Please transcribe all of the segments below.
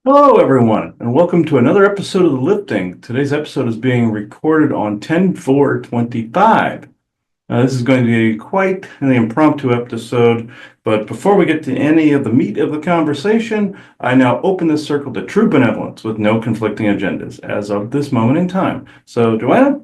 Hello, everyone, and welcome to another episode of The Lifting. Today's episode is being recorded on 10/4/25. This is going to be quite an impromptu episode, but before we get to any of the meat of the conversation, I now open this circle to true benevolence with no conflicting agendas as of this moment in time. So, Joanna?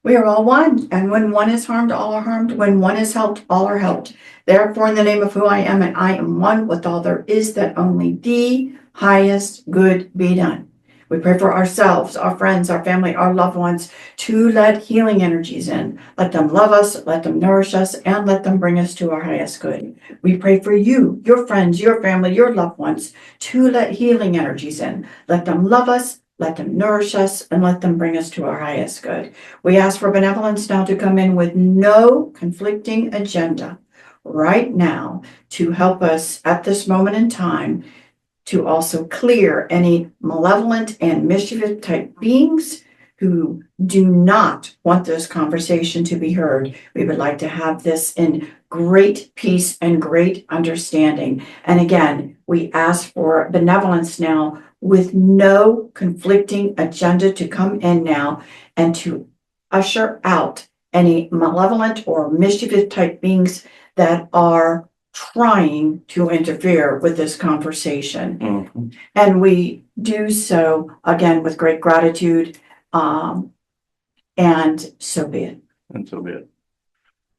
We are all one, and when one is harmed, all are harmed. When one is helped, all are helped. Therefore, in the name of who I am, and I am one with all there is, that only the highest good be done. We pray for ourselves, our friends, our family, our loved ones, to let healing energies in. Let them love us, let them nourish us, and let them bring us to our highest good. We pray for you, your friends, your family, your loved ones, to let healing energies in. Let them love us, let them nourish us, and let them bring us to our highest good. We ask for benevolence now to come in with no conflicting agenda right now to help us at this moment in time to also clear any malevolent and mischievous type beings who do not want this conversation to be heard. We would like to have this in great peace and great understanding. And again, we ask for benevolence now with no conflicting agenda to come in now and to usher out any malevolent or mischievous type beings that are trying to interfere with this conversation. Mm-hmm. And we do so again with great gratitude. And so be it. And so be it.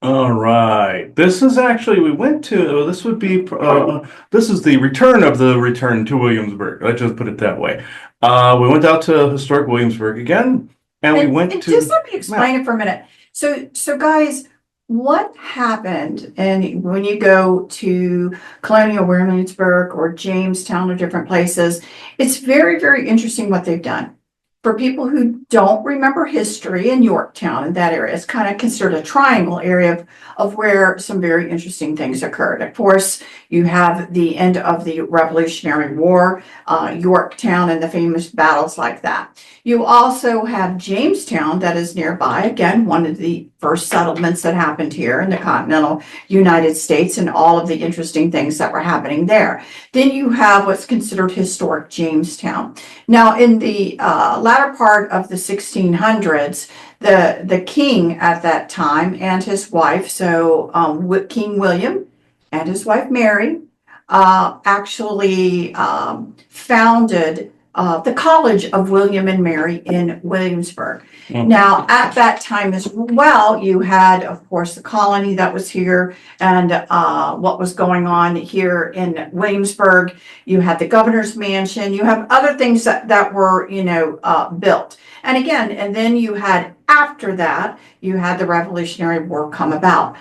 All right. This is actually, this would be, this is the return to Williamsburg. Let's just put it that way. We went out to historic Williamsburg again, and we went to. Just let me explain it for a minute. So guys, what happened, and when you go to Colonial Williamsburg or Jamestown or different places, it's very, very interesting what they've done. For people who don't remember history in Yorktown and that area, it's kind of considered a triangle area of where some very interesting things occurred. Of course, you have the end of the Revolutionary War, Yorktown, and the famous battles like that. You also have Jamestown that is nearby, again, one of the first settlements that happened here in the continental United States, and all of the interesting things that were happening there. Then you have what's considered historic Jamestown. Now, in the latter part of the 1600s, the king at that time and his wife, so King William and his wife Mary, actually founded the College of William and Mary in Williamsburg. Mm. Now, at that time as well, you had, of course, the colony that was here and what was going on here in Williamsburg. You had the governor's mansion. You have other things that were, built. And again, and then you had, after that, you had the Revolutionary War come about.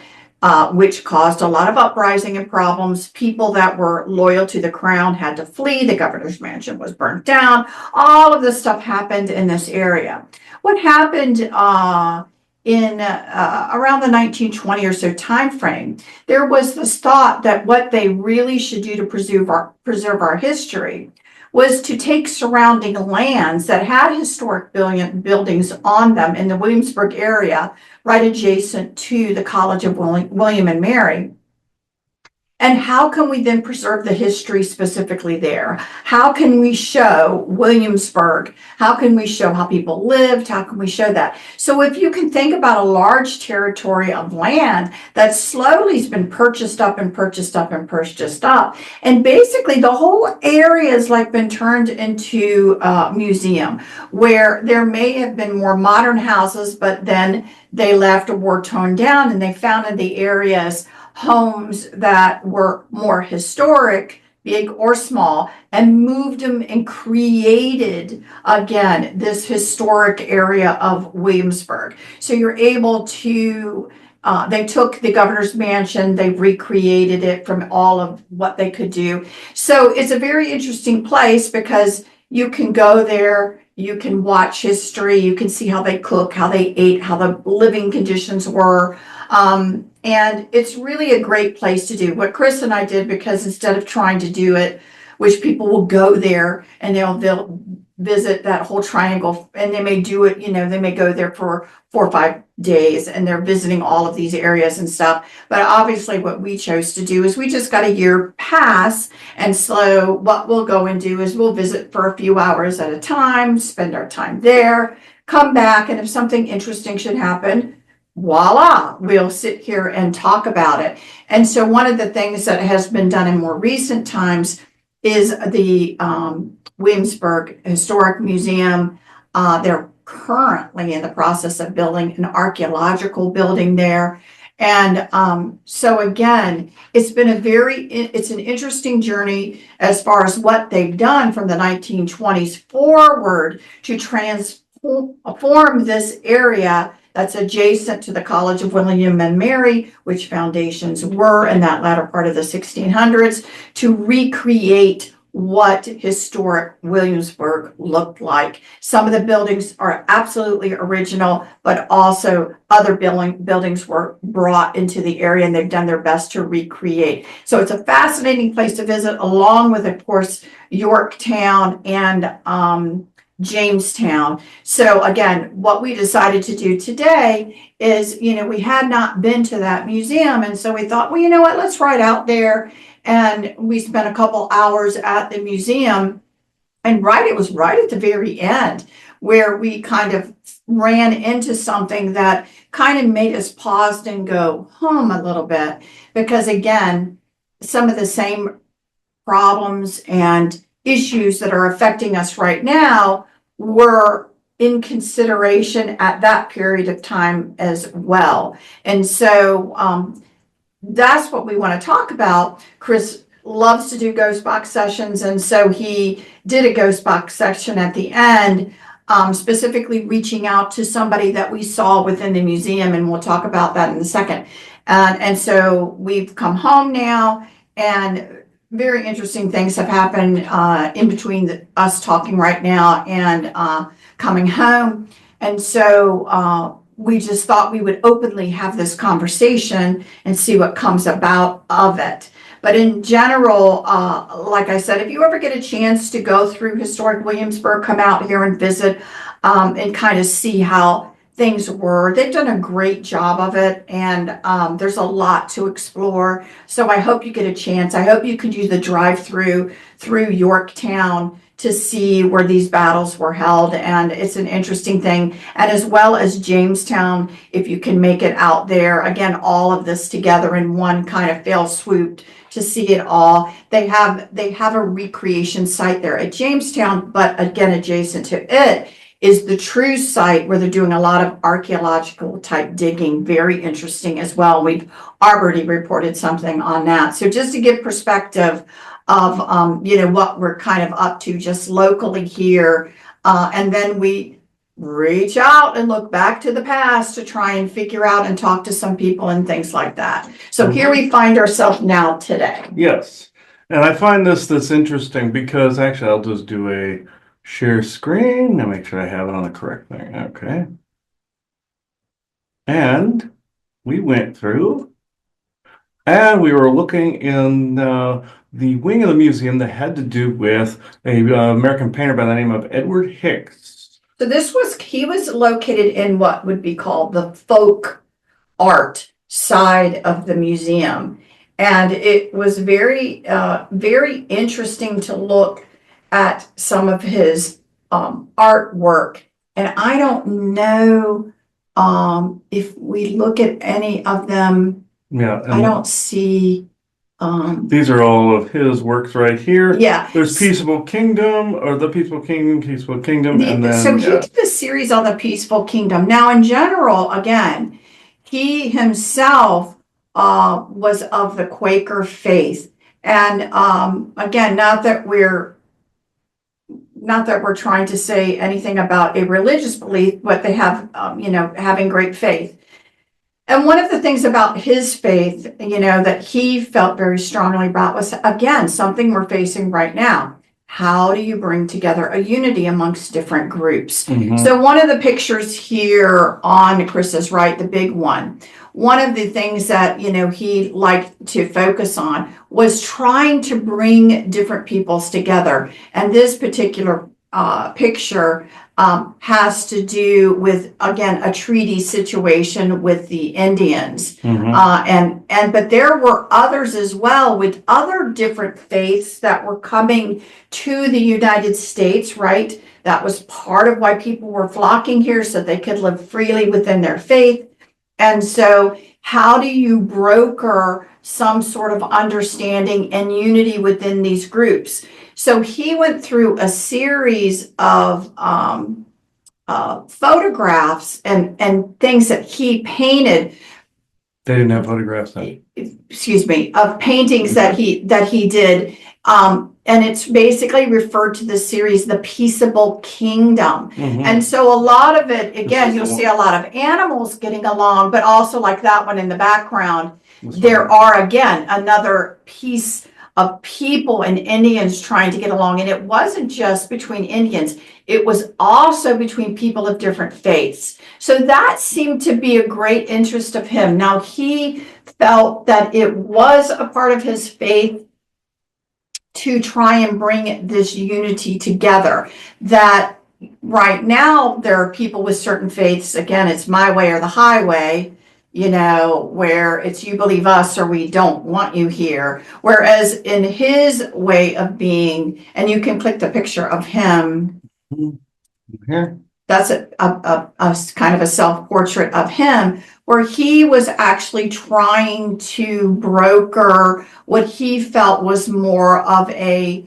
Which caused a lot of uprising and problems. People that were loyal to the crown had to flee. The governor's mansion was burnt down. All of this stuff happened in this area. What happened in around the 1920 or so time frame, there was this thought that what they really should do to preserve our history was to take surrounding lands that had historic buildings on them in the Williamsburg area, right adjacent to the College of William and Mary. And how can we then preserve the history specifically there? How can we show Williamsburg? How can we show how people lived? How can we show that? So if you can think about a large territory of land that slowly has been purchased up and purchased up and purchased up, and basically the whole area has like been turned into a museum where there may have been more modern houses, but then they left or were torn down, and they found in the areas homes that were more historic, big or small, and moved them and created, again, this historic area of Williamsburg. So you're able to, they took the governor's mansion, they recreated it from all of what they could do. So it's a very interesting place because you can go there, you can watch history, you can see how they cook, how they ate, how the living conditions were. And it's really a great place to do what Chris and I did, because instead of trying to do it, which people will go there and they'll visit that whole triangle, and they may do it, they may go there for 4 or 5 days and they're visiting all of these areas and stuff. But obviously what we chose to do is we just got a year pass. And so what we'll go and do is we'll visit for a few hours at a time, spend our time there, come back. And if something interesting should happen, voila, we'll sit here and talk about it. And so one of the things that has been done in more recent times is the Williamsburg Historic Museum. They're currently in the process of building an archaeological building there. And so again, it's an interesting journey as far as what they've done from the 1920s forward to transform this area that's adjacent to the College of William and Mary, which foundations were in that latter part of the 1600s, to recreate what historic Williamsburg looked like. Some of the buildings are absolutely original, but also other buildings were brought into the area and they've done their best to recreate. So it's a fascinating place to visit, along with, of course, Yorktown and Jamestown. So again, what we decided to do today is, we had not been to that museum. And so we thought, well, you know what, let's ride out there. And we spent a couple hours at the museum, and it was right at the very end where we kind of ran into something that kind of made us pause and go home a little bit, because again, some of the same problems and issues that are affecting us right now were in consideration at that period of time as well. And so that's what we want to talk about. Chris loves to do ghost box sessions, and so he did a ghost box section at the end, specifically reaching out to somebody that we saw within the museum, and we'll talk about that in a second. And so we've come home now, and very interesting things have happened in between us talking right now and coming home. And so we just thought we would openly have this conversation and see what comes about of it. But in general, like I said, if you ever get a chance to go through historic Williamsburg, come out here and visit and kind of see how things were. They've done a great job of it, and there's a lot to explore. So I hope you get a chance. I hope you can do the drive-through through Yorktown to see where these battles were held, and it's an interesting thing. And as well as Jamestown, if you can make it out there, again, all of this together in one kind of fell swoop to see it all. They have a recreation site there at Jamestown, but again, adjacent to it is the true site where they're doing a lot of archaeological type digging. Very interesting as well. We've already reported something on that. So just to give perspective of what we're kind of up to just locally here, and then we reach out and look back to the past to try and figure out and talk to some people and things like that. So here we find ourselves now today. Yes, and I find this interesting because actually I'll just do a share screen and make sure I have it on the correct thing. Okay, and we went through and we were looking in the wing of the museum that had to do with a American painter by the name of Edward Hicks. So he was located in what would be called the folk art side of the museum. And it was very, very interesting to look at some of his artwork. And I don't know if we look at any of them. Yeah, I don't see. These are all of his works right here. Yeah. There's Peaceable Kingdom, or The Peaceful Kingdom, and then so he did a series on the Peaceful Kingdom. Now, in general, again, he himself was of the Quaker faith, and again, not that we're trying to say anything about a religious belief, but they have, having great faith. And one of the things about his faith, that he felt very strongly about was, again, something we're facing right now. How do you bring together a unity amongst different groups? Mm-hmm. So one of the pictures here on Chris's right, the big one of the things that, he liked to focus on was trying to bring different peoples together. And this particular picture has to do with, again, a treaty situation with the Indians. But there were others as well with other different faiths that were coming to the United States, right? That was part of why people were flocking here, so they could live freely within their faith. And so how do you broker some sort of understanding and unity within these groups? So he went through a series of photographs and things that he painted. They didn't have photographs then. Excuse me, of paintings that he did. And it's basically referred to the series, The Peaceable Kingdom. And so a lot of it, again, you'll see a lot of animals getting along, but also like that one in the background, there are, again, another piece of people and Indians trying to get along. And it wasn't just between Indians, it was also between people of different faiths. So that seemed to be a great interest of him. Now, he felt that it was a part of his faith to try and bring this unity together. That right now there are people with certain faiths, again, it's my way or the highway, you know, where it's you believe us or we don't want you here. Whereas in his way of being, and you can click the picture of him here. That's a kind of a self-portrait of him, where he was actually trying to broker what he felt was more of a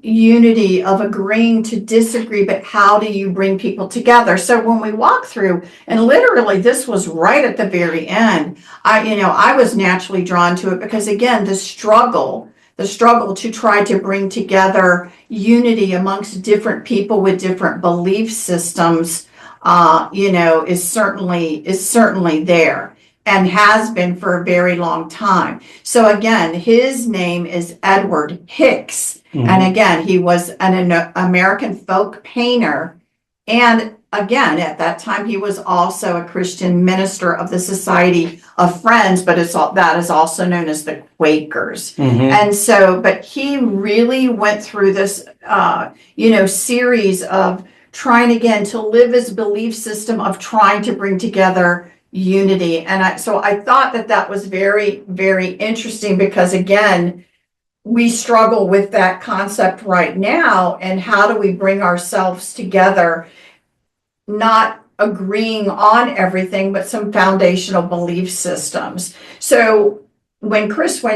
unity of agreeing to disagree, but how do you bring people together? So when we walk through, and literally this was right at the very end, I was naturally drawn to it because, again, the struggle to try to bring together unity amongst different people with different belief systems, is certainly there and has been for a very long time. So again, his name is Edward Hicks. And again, he was an American folk painter. And again, at that time, he was also a Christian minister of the Society of Friends, but that is also known as the Quakers. And so, but he really went through this, series of trying again to live his belief system of trying to bring together unity. And so I thought that was very, very interesting because, again, we struggle with that concept right now. And how do we bring ourselves together, not agreeing on everything, but some foundational belief systems? So when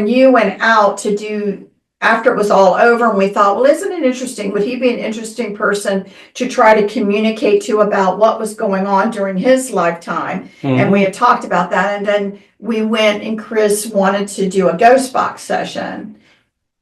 you went out to do, after it was all over, and we thought, well, isn't it interesting? Would he be an interesting person to try to communicate to about what was going on during his lifetime? And we had talked about that. And then we went, and Chris wanted to do a ghost box session.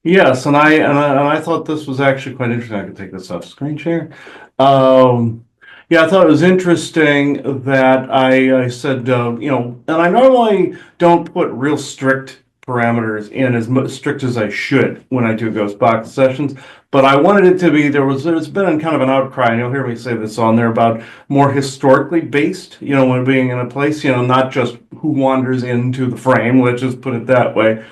Yes, and I thought this was actually quite interesting. I could take this off screen share. Yeah, I thought it was interesting that I said, and I normally don't put real strict parameters in as strict as I should when I do ghost box sessions, but I wanted it to be, there's been kind of an outcry, and you'll hear me say this on there, about more historically based, when being in a place, not just who wanders into the frame, let's just put it that way.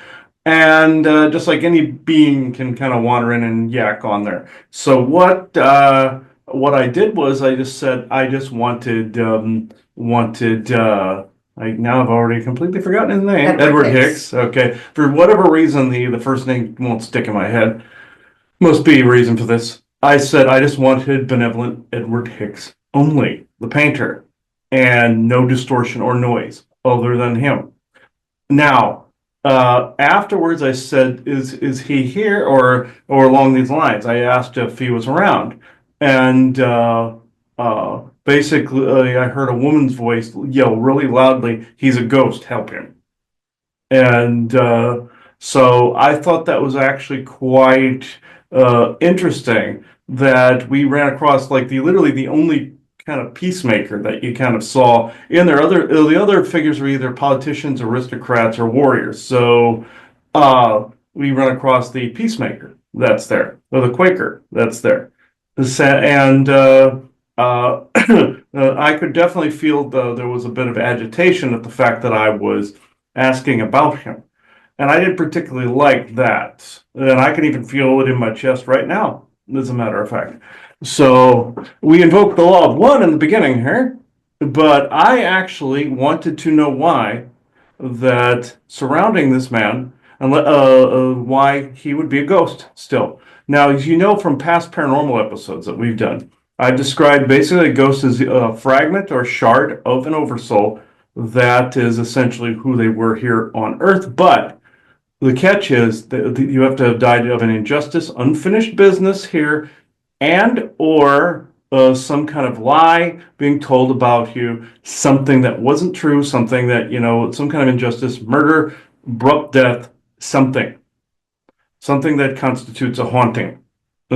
And just like any being can kind of wander in and yak on there. So what I did was I just said I just wanted now I've already completely forgotten his name. Edward Hicks. Okay. For whatever reason the first name won't stick in my head. Must be a reason for this. I said I just wanted benevolent Edward Hicks only, the painter, and no distortion or noise other than him. Now, afterwards I said, is he here or along these lines? I asked if he was around, and basically I heard a woman's voice yell really loudly, "He's a ghost, help him." And so I thought that was actually quite interesting that we ran across literally the only kind of peacemaker that you kind of saw in there. The other figures were either politicians, aristocrats, or warriors. So we run across the peacemaker that's there, or the Quaker that's there, and I could definitely feel there was a bit of agitation at the fact that I was asking about him, and I didn't particularly like that. And I can even feel it in my chest right now as a matter of fact. So we invoked the law of one in the beginning here, but I actually wanted to know why that surrounding this man and why he would be a ghost still. Now, as you know from past paranormal episodes that we've done, I've described basically a ghost as a fragment or shard of an oversoul that is essentially who they were here on Earth. But the catch is that you have to have died of an injustice, unfinished business here, and or some kind of lie being told about you, something that wasn't true, something that, some kind of injustice, murder, abrupt death, something that constitutes a haunting.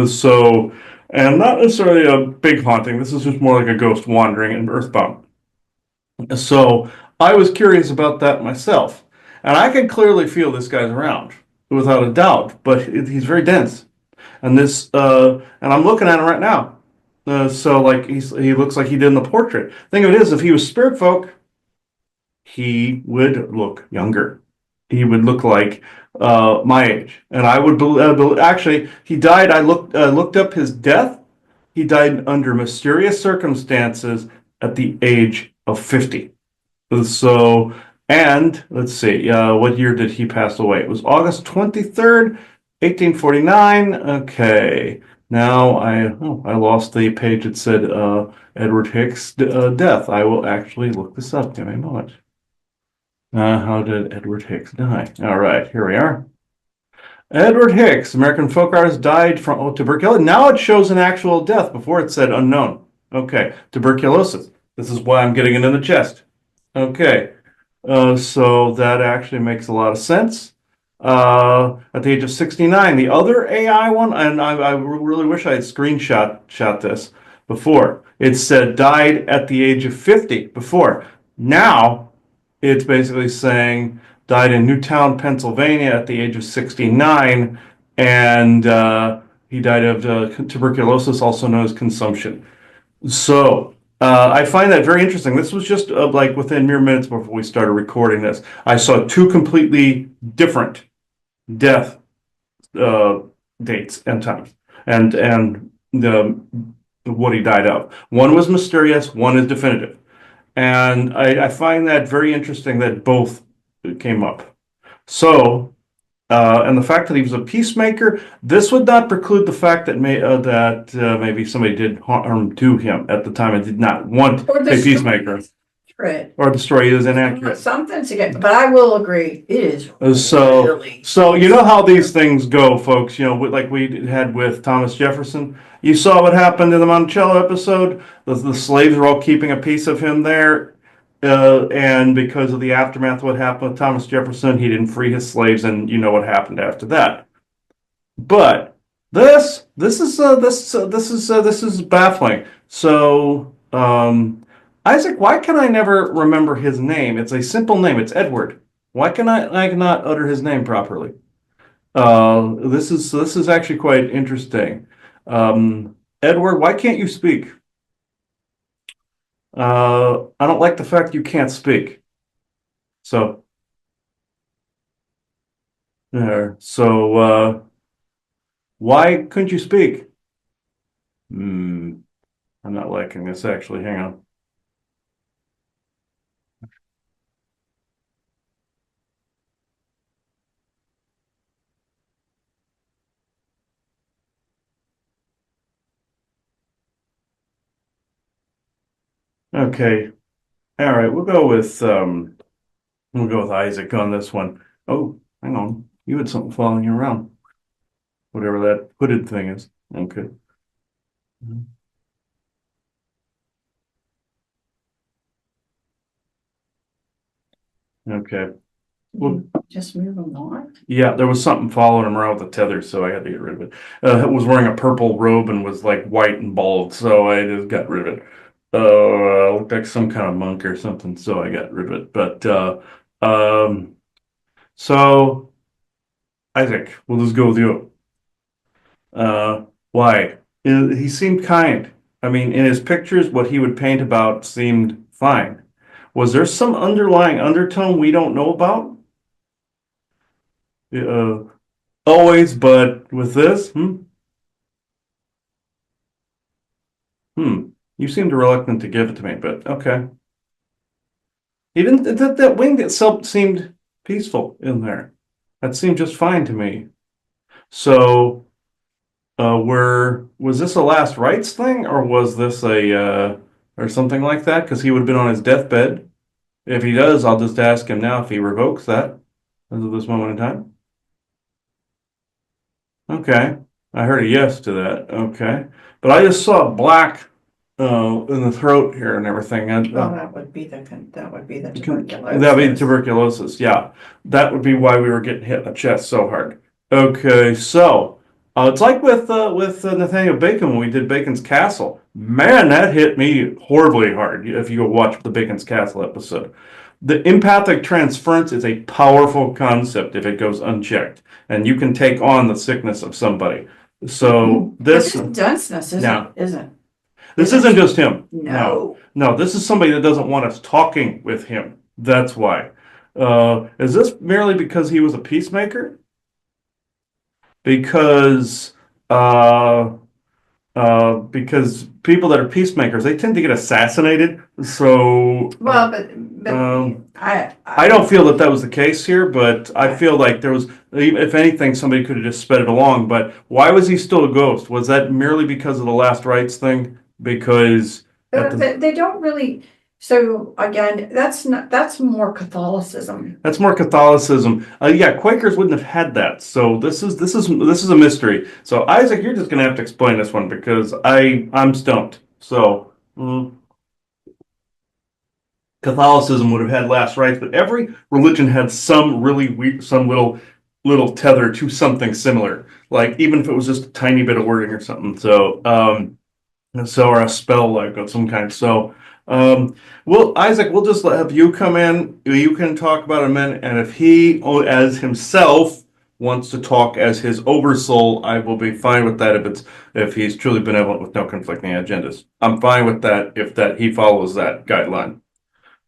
So, and not necessarily a big haunting. This is just more like a ghost wandering and earthbound. So I was curious about that myself. And I can clearly feel this guy's around, without a doubt, but he's very dense. And and I'm looking at him right now. So like he looks like he did in the portrait. Thing of it is, if he was spirit folk, he would look younger. He would look like my age, and I would actually he died. I looked up his death. He died under mysterious circumstances at the age of 50. So, and let's see, what year did he pass away? It was August 23rd, 1849. Okay. Now I lost the page that said Edward Hicks' death. I will actually look this up. Give me a moment. How did Edward Hicks die? All right, here we are. Edward Hicks, American folk artist, died from tuberculosis. Now it shows an actual death. Before it said unknown. Okay, tuberculosis. This is why I'm getting it in the chest. Okay, so that actually makes a lot of sense. At the age of 69, the other AI one, and I really wish I had shot this before. It said died at the age of 50 before. Now it's basically saying died in Newtown, Pennsylvania at the age of 69, and he died of tuberculosis, also known as consumption. So I find that very interesting. This was just like within mere minutes before we started recording this. I saw two completely different death dates and times, and what he died of. One was mysterious, one is definitive. And I find that very interesting that both came up. So, and the fact that he was a peacemaker, this would not preclude the fact that maybe somebody did harm to him at the time and did not want a peacemaker. Or the story is inaccurate. Something to get, but I will agree, it is So you know how these things go, folks. Like we had with Thomas Jefferson. You saw what happened in the Monticello episode. The slaves were all keeping a piece of him there, and because of the aftermath of what happened with Thomas Jefferson, he didn't free his slaves, and you know what happened after that. But this is baffling. So. Isaac, why can I never remember his name? It's a simple name. It's Edward. Why can I cannot utter his name properly? This is actually quite interesting. Edward, why can't you speak? I don't like the fact you can't speak. So there. So why couldn't you speak? I'm not liking this actually. Hang on. Okay. All right, we'll go with Isaac on this one. Oh, hang on. You had something following you around. Whatever that hooded thing is. Okay. Okay. Well, just move them on. Yeah, there was something following him around with a tether, so I had to get rid of it. It was wearing a purple robe and was like white and bald, so I just got rid of it. Looked like some kind of monk or something, so I got rid of it. But so Isaac, we'll just go with you. Why? He seemed kind. I mean, in his pictures, what he would paint about seemed fine. Was there some underlying undertone we don't know about? Always, but with this, You seemed reluctant to give it to me, but okay. Even that wing itself seemed peaceful in there. That seemed just fine to me. So, was this a last rites thing, or was this or something like that? Because he would have been on his deathbed. If he does, I'll just ask him now if he revokes that as of this moment in time. Okay, I heard a yes to that. Okay, but I just saw black in the throat here and everything. And, Well, that would be the tuberculosis. that'd be tuberculosis. Yeah, that would be why we were getting hit in the chest so hard. Okay, so it's like with Nathaniel Bacon when we did Bacon's Castle. Man, that hit me horribly hard. If you go watch the Bacon's Castle episode, the empathic transference is a powerful concept if it goes unchecked, and you can take on the sickness of somebody. So this denseness isn't. This isn't just him. No. No, this is somebody that doesn't want us talking with him. That's why. Is this merely because he was a peacemaker? Because people that are peacemakers, they tend to get assassinated. So Well, but I don't feel that was the case here, but I feel like there was, if anything, somebody could have just sped it along. But why was he still a ghost? Was that merely because of the last rites thing? Because they don't really. So again, that's more Catholicism. That's more Catholicism. Yeah, Quakers wouldn't have had that. So this is a mystery. So Isaac, you're just gonna have to explain this one because I'm stumped. So Catholicism would have had last rites, but every religion had some really weak, some little tether to something similar. Like even if it was just a tiny bit of wording or something. So or a spell like of some kind. So. Well, Isaac, we'll just have you come in. You can talk about him in, and if he, as himself, wants to talk as his oversoul, I will be fine with that. If he's truly benevolent with no conflicting agendas, I'm fine with that. If he follows that guideline,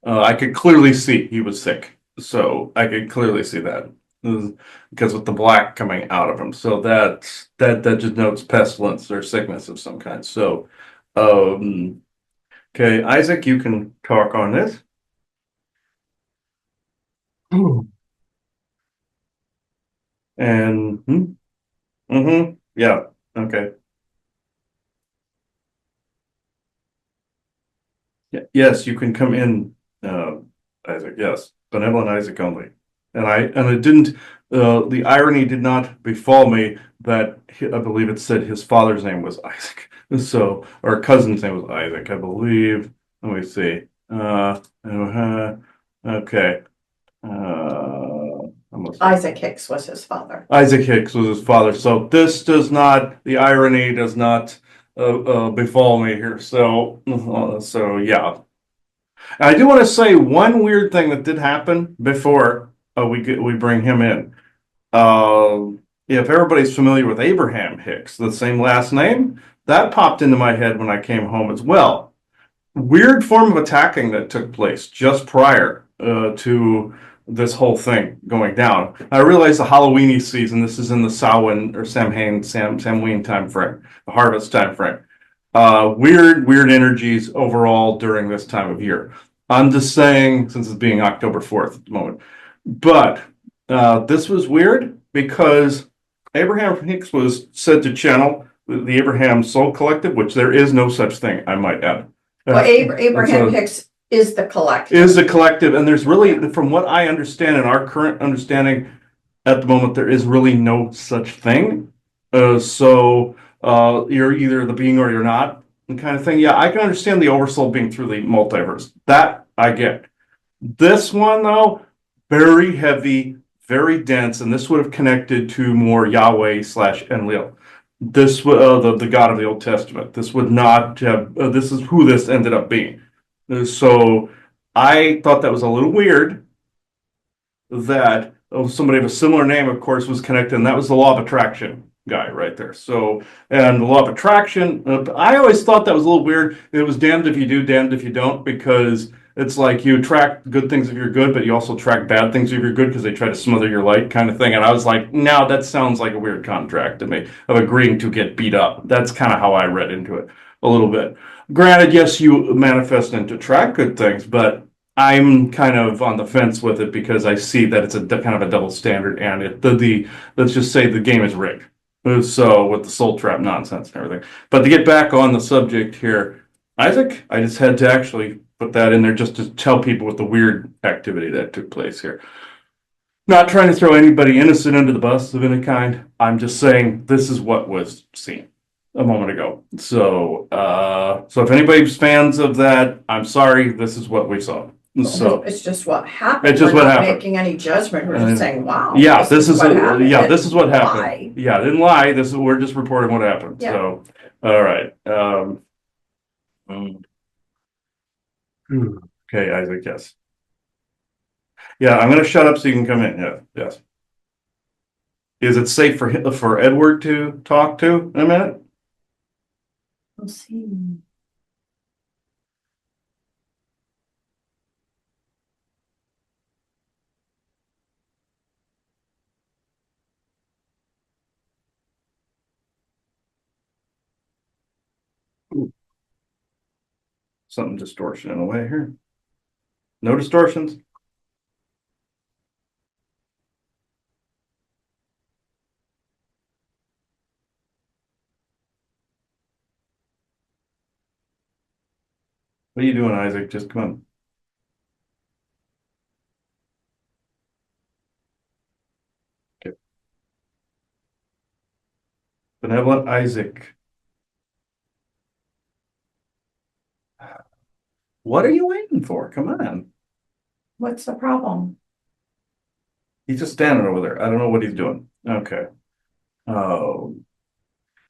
I could clearly see he was sick, so I could clearly see that because with the black coming out of him, so that just notes pestilence or sickness of some kind. So. Okay, Isaac, you can talk on this. And yeah, okay. Yes, you can come in, Isaac. Yes, benevolent Isaac only. And it didn't. The irony did not befall me that I believe it said his father's name was Isaac. So, or cousin's name was Isaac, I believe. Let me see. Okay. Isaac Hicks was his father. Isaac Hicks was his father. So the irony does not befall me here. So yeah. I do want to say one weird thing that did happen before we bring him in. If everybody's familiar with Abraham Hicks, the same last name, that popped into my head when I came home as well. Weird form of attacking that took place just prior to this whole thing going down. I realize the Halloweeny season, this is in the Samhain or Samhain time frame, the harvest time frame. Weird energies overall during this time of year. I'm just saying, since it's being October 4th at the moment. But this was weird because Abraham Hicks was said to channel the Abraham Soul Collective, which there is no such thing, I might add. Well, Abraham Hicks is the collective. Is the collective, and there's really, from what I understand and our current understanding at the moment, there is really no such thing. So you're either the being or you're not, kind of thing. Yeah, I can understand the oversoul being through the multiverse. That I get. This one though, very heavy, very dense, and this would have connected to more Yahweh / Enlil. This the God of the Old Testament. This would not have. This is who this ended up being. So I thought that was a little weird that somebody of a similar name, of course, was connected, and that was the law of attraction guy right there. So, and the law of attraction, I always thought that was a little weird. It was damned if you do, damned if you don't, because it's like you attract good things if you're good, but you also attract bad things if you're good because they try to smother your light kind of thing. And I was like, no, that sounds like a weird contract to me of agreeing to get beat up. That's kind of how I read into it a little bit. Granted, yes, you manifest and attract good things, but I'm kind of on the fence with it because I see that it's a kind of a double standard, and the let's just say the game is rigged. So with the soul trap nonsense and everything. But to get back on the subject here, Isaac, I just had to actually put that in there just to tell people with the weird activity that took place here. Not trying to throw anybody innocent under the bus of any kind. I'm just saying this is what was seen a moment ago. So if anybody's fans of that, I'm sorry, this is what we saw. So It's just what happened. it's just We're what not happened. making any judgment. We're just saying, wow. Yeah, this is what happened. yeah, this is what happened. Why? Yeah, I didn't lie. We're just reporting what happened. Yeah. So, all right. Okay, Isaac, yes. Yeah, I'm gonna shut up so you can come in. Yeah, yes. Is it safe for Edward to talk to in a minute? We'll see. Ooh, something distortion in a way here. No distortions. What are you doing, Isaac? Just come on. Okay. Benevolent Isaac. What are you waiting for? Come on. What's the problem? He's just standing over there. I don't know what he's doing. Okay. Oh.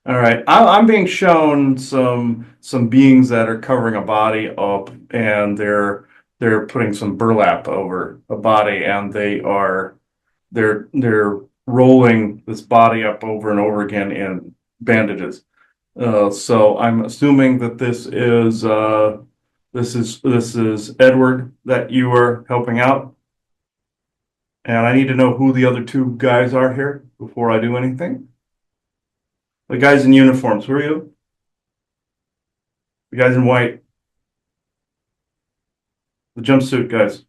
All right. I'm being shown some beings that are covering a body up, and they're putting some burlap over a body, and they're rolling this body up over and over again in bandages. So I'm assuming that this is Edward that you are helping out, and I need to know who the other two guys are here before I do anything. The guys in uniforms, who are you? The guys in white, the jumpsuit guys,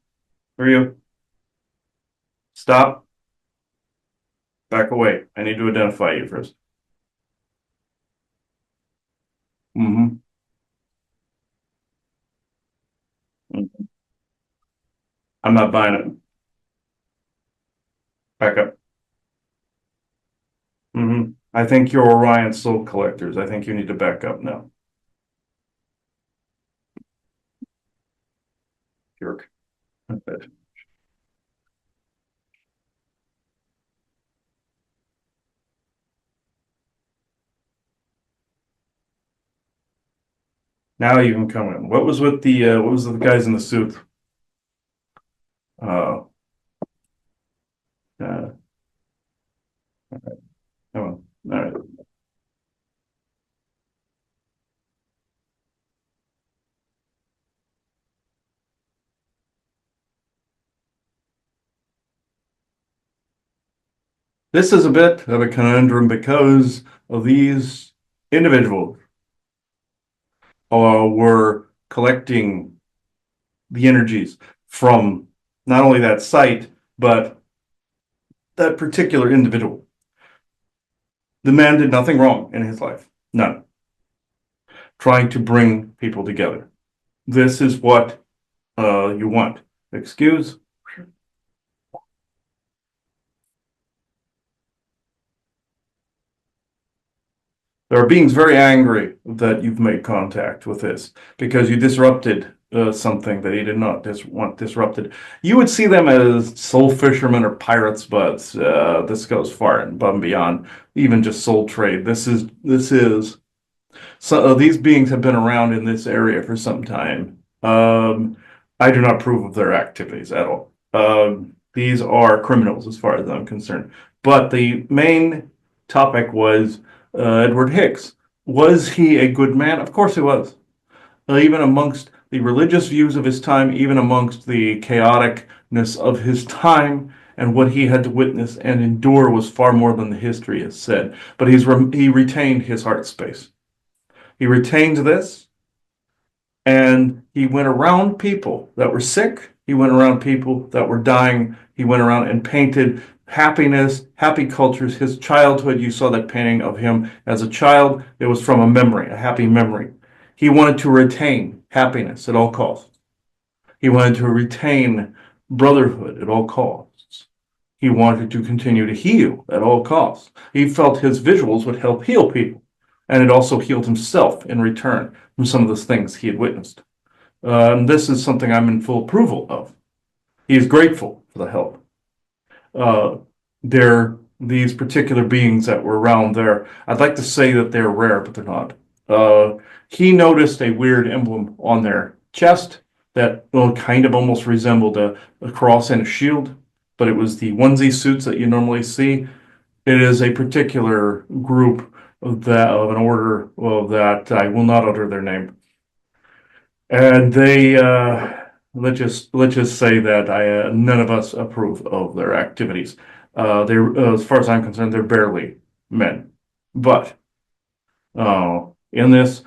who are you? Stop. Back away. I need to identify you first. Mm-hmm. I'm not buying it. Back up. Mm-hmm. I think you're Orion soul collectors. I think you need to back up now. Jerk. Okay. Now you can come in. What was with what was with the guys in the suit? Uh, uh, oh, all right. This is a bit of a conundrum because of these individuals were collecting the energies from not only that site, but that particular individual. The man did nothing wrong in his life. None. Trying to bring people together. This is what you want. Excuse? There are beings very angry that you've made contact with this because you disrupted something that he did not want disrupted. You would see them as soul fishermen or pirates, but this goes far and above and beyond even just soul trade. This is so these beings have been around in this area for some time. I do not approve of their activities at all. These are criminals as far as I'm concerned. But the main topic was Edward Hicks. Was he a good man? Of course he was. Even amongst the religious views of his time, even amongst the chaoticness of his time, and what he had to witness and endure was far more than the history has said. But he retained his heart space. He retained this, And he went around people that were sick. He went around people that were dying. He went around and painted happiness, happy cultures. His childhood, you saw that painting of him as a child. It was from a memory, a happy memory. He wanted to retain happiness at all costs. He wanted to retain brotherhood at all costs. He wanted to continue to heal at all costs. He felt his visuals would help heal people. And it also healed himself in return from some of those things he had witnessed. This is something I'm in full approval of. He is grateful for the help. These particular beings that were around there, I'd like to say that they're rare, but they're not. He noticed a weird emblem on their chest that kind of almost resembled a cross and a shield, but it was the onesie suits that you normally see. It is a particular group of an order that I will not utter their name, and they let's just say that none of us approve of their activities. As far as I'm concerned, they're barely men, but in this,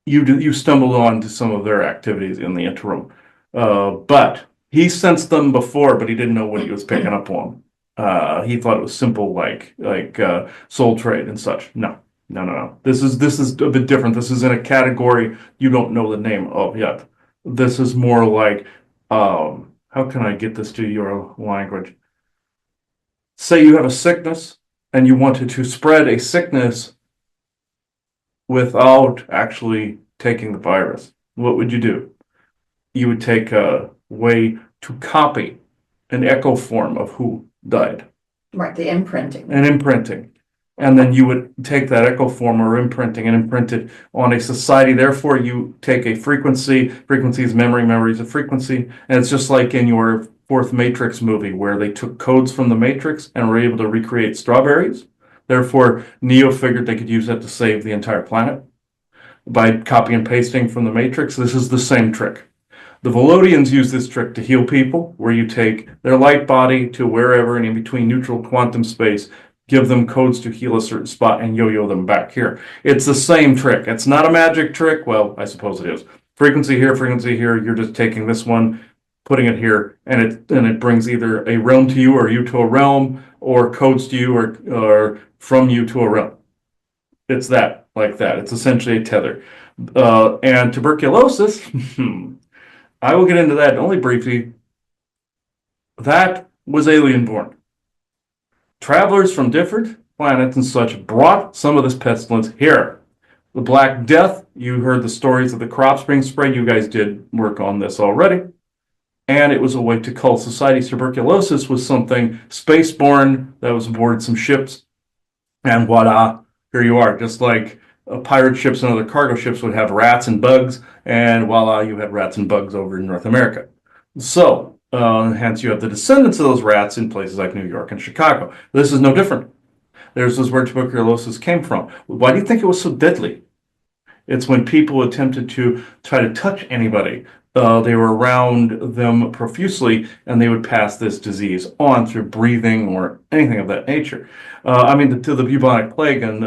you stumbled on to some of their activities in the interim, but he sensed them before, but he didn't know what he was picking up on. He thought it was simple, like soul trade and such. No. This is a bit different. This is in a category you don't know the name of yet. This is more like, how can I get this to your language? Say you have a sickness and you wanted to spread a sickness without actually taking the virus. What would you do? You would take a way to copy an echo form of who died. Right, the imprinting. And imprinting. And then you would take that echo form or imprinting and imprint it on a society. Therefore, you take a frequency. Frequency is memory. Memory is a frequency. And it's just like in your fourth Matrix movie where they took codes from the Matrix and were able to recreate strawberries. Therefore, Neo figured they could use that to save the entire planet by copy and pasting from the Matrix. This is the same trick. The Volodians use this trick to heal people, where you take their light body to wherever and in between neutral quantum space, give them codes to heal a certain spot, and yo-yo them back here. It's the same trick. It's not a magic trick. Well, I suppose it is. Frequency here, you're just taking this one, putting it here, and it brings either a realm to you or you to a realm, or codes to you or from you to a realm. It's that, like that. It's essentially a tether. And tuberculosis, I will get into that only briefly. That was alien born. Travelers from different planets and such brought some of this pestilence here. The Black Death, you heard the stories of the crops being spread. You guys did work on this already. And it was a way to cull society. Tuberculosis was something spaceborne that was aboard some ships. And voila, here you are. Just like pirate ships and other cargo ships would have rats and bugs, and voila, you had rats and bugs over in North America. So, hence you have the descendants of those rats in places like New York and Chicago. This is no different. This is where tuberculosis came from. Why do you think it was so deadly? It's when people attempted to try to touch anybody. They were around them profusely, and they would pass this disease on through breathing or anything of that nature. To the bubonic plague and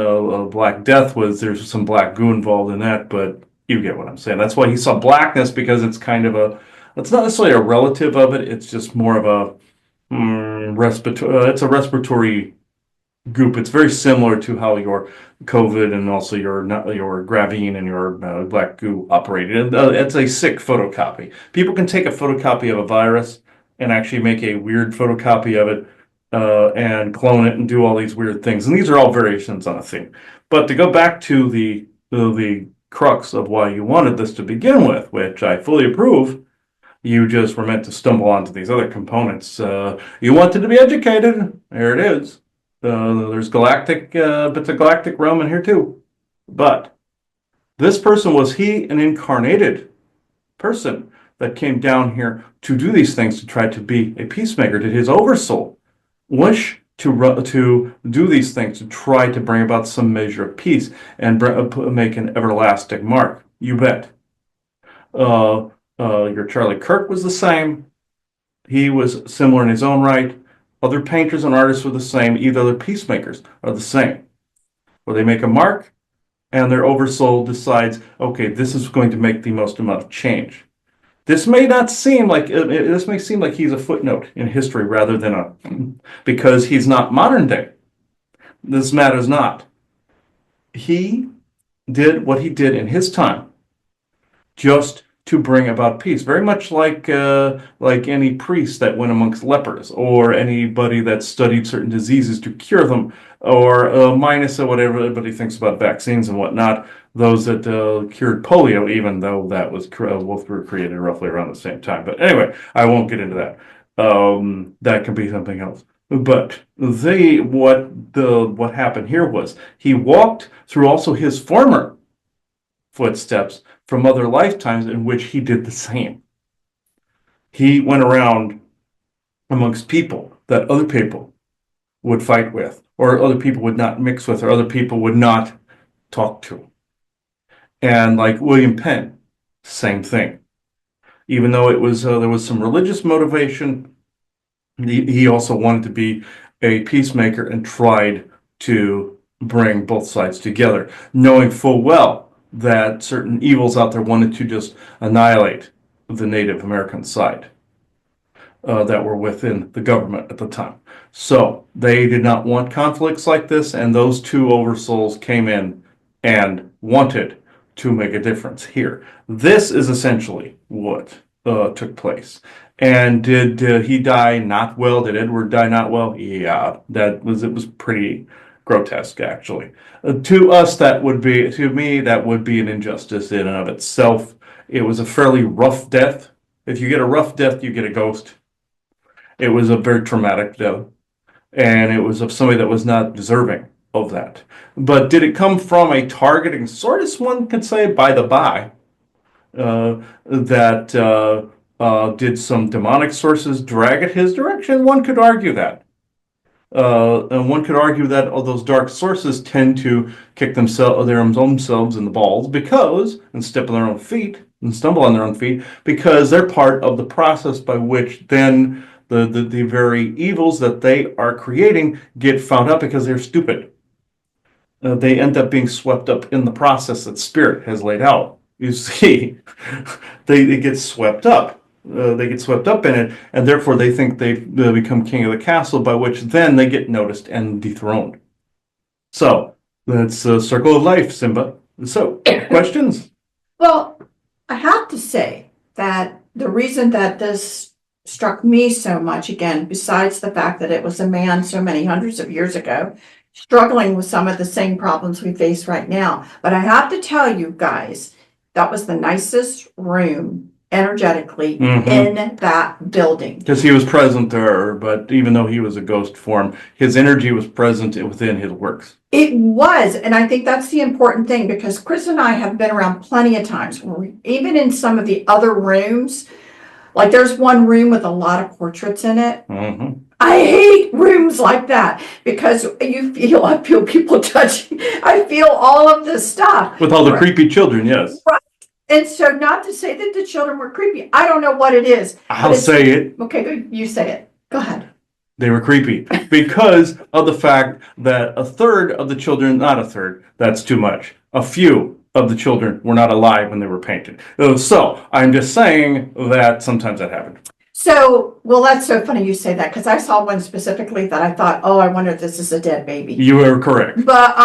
Black Death there's some black goo involved in that, but you get what I'm saying. That's why he saw blackness, because it's kind of it's not necessarily a relative of it. It's just more of a it's a respiratory goop. It's very similar to how your COVID and also your gravine and your black goo operated. It's a sick photocopy. People can take a photocopy of a virus and actually make a weird photocopy of it and clone it and do all these weird things. And these are all variations on a theme. But to go back to the crux of why you wanted this to begin with, which I fully approve, you just were meant to stumble onto these other components. You wanted to be educated. There it is. There's bits of galactic realm in here too. But this person, was he an incarnated person that came down here to do these things, to try to be a peacemaker? Did his oversoul wish to do these things, to try to bring about some measure of peace and make an everlasting mark? You bet. Your Charlie Kirk was the same. He was similar in his own right. Other painters and artists were the same. Either the peacemakers are the same, where they make a mark and their oversoul decides, okay, this is going to make the most amount of change. This may not seem like this may seem like he's a footnote in history rather than a because he's not modern day. This matters not. He did what he did in his time, just to bring about peace. Very much like any priest that went amongst lepers, or anybody that studied certain diseases to cure them, or minus whatever everybody thinks about vaccines and whatnot. Those that cured polio, even though that was both were created roughly around the same time. But anyway, I won't get into that. That could be something else. But what happened here was he walked through also his former footsteps from other lifetimes in which he did the same. He went around amongst people that other people would fight with, or other people would not mix with, or other people would not talk to. And like William Penn, same thing. Even though it was there was some religious motivation, he also wanted to be a peacemaker and tried to bring both sides together, knowing full well that certain evils out there wanted to just annihilate the Native American side that were within the government at the time. So they did not want conflicts like this, and those two oversouls came in and wanted to make a difference here. This is essentially what took place. And did he die not well? Did Edward die not well? Yeah, it was pretty grotesque, actually. To us, to me, that would be an injustice in and of itself. It was a fairly rough death. If you get a rough death, you get a ghost. It was a very traumatic death, and it was of somebody that was not deserving of that. But did it come from a targeting source? One could say, by the by, that did some demonic sources drag it his direction? One could argue that. And one could argue that all those dark sources tend to kick their own selves in the balls and step on their own feet and stumble on their own feet, because they're part of the process by which then the very evils that they are creating get found out because they're stupid. They end up being swept up in the process that Spirit has laid out. You see, they get swept up. They get swept up in it, and therefore they think they become king of the castle, by which then they get noticed and dethroned. So that's a circle of life, Simba. So, questions? Well, I have to say that the reason that this struck me so much, again, besides the fact that it was a man so many hundreds of years ago, struggling with some of the same problems we face right now. But I have to tell you guys, that was the nicest room energetically in that building. Because he was present there, but even though he was a ghost form, his energy was present within his works. It was, and I think that's the important thing, because Chris and I have been around plenty of times, even in some of the other rooms, like there's one room with a lot of portraits in it. I hate rooms like that because I feel people touching. I feel all of this stuff. With all the creepy children, yes. Right. And so, not to say that the children were creepy. I don't know what it is. I'll say it. Okay, good. You say it. Go ahead. They were creepy because of the fact that a third of the children, not a third, that's too much. A few of the children were not alive when they were painted. So I'm just saying that sometimes that happened. So, well, that's so funny you say that, because I saw one specifically that I thought, oh, I wonder if this is a dead baby. You are correct. But,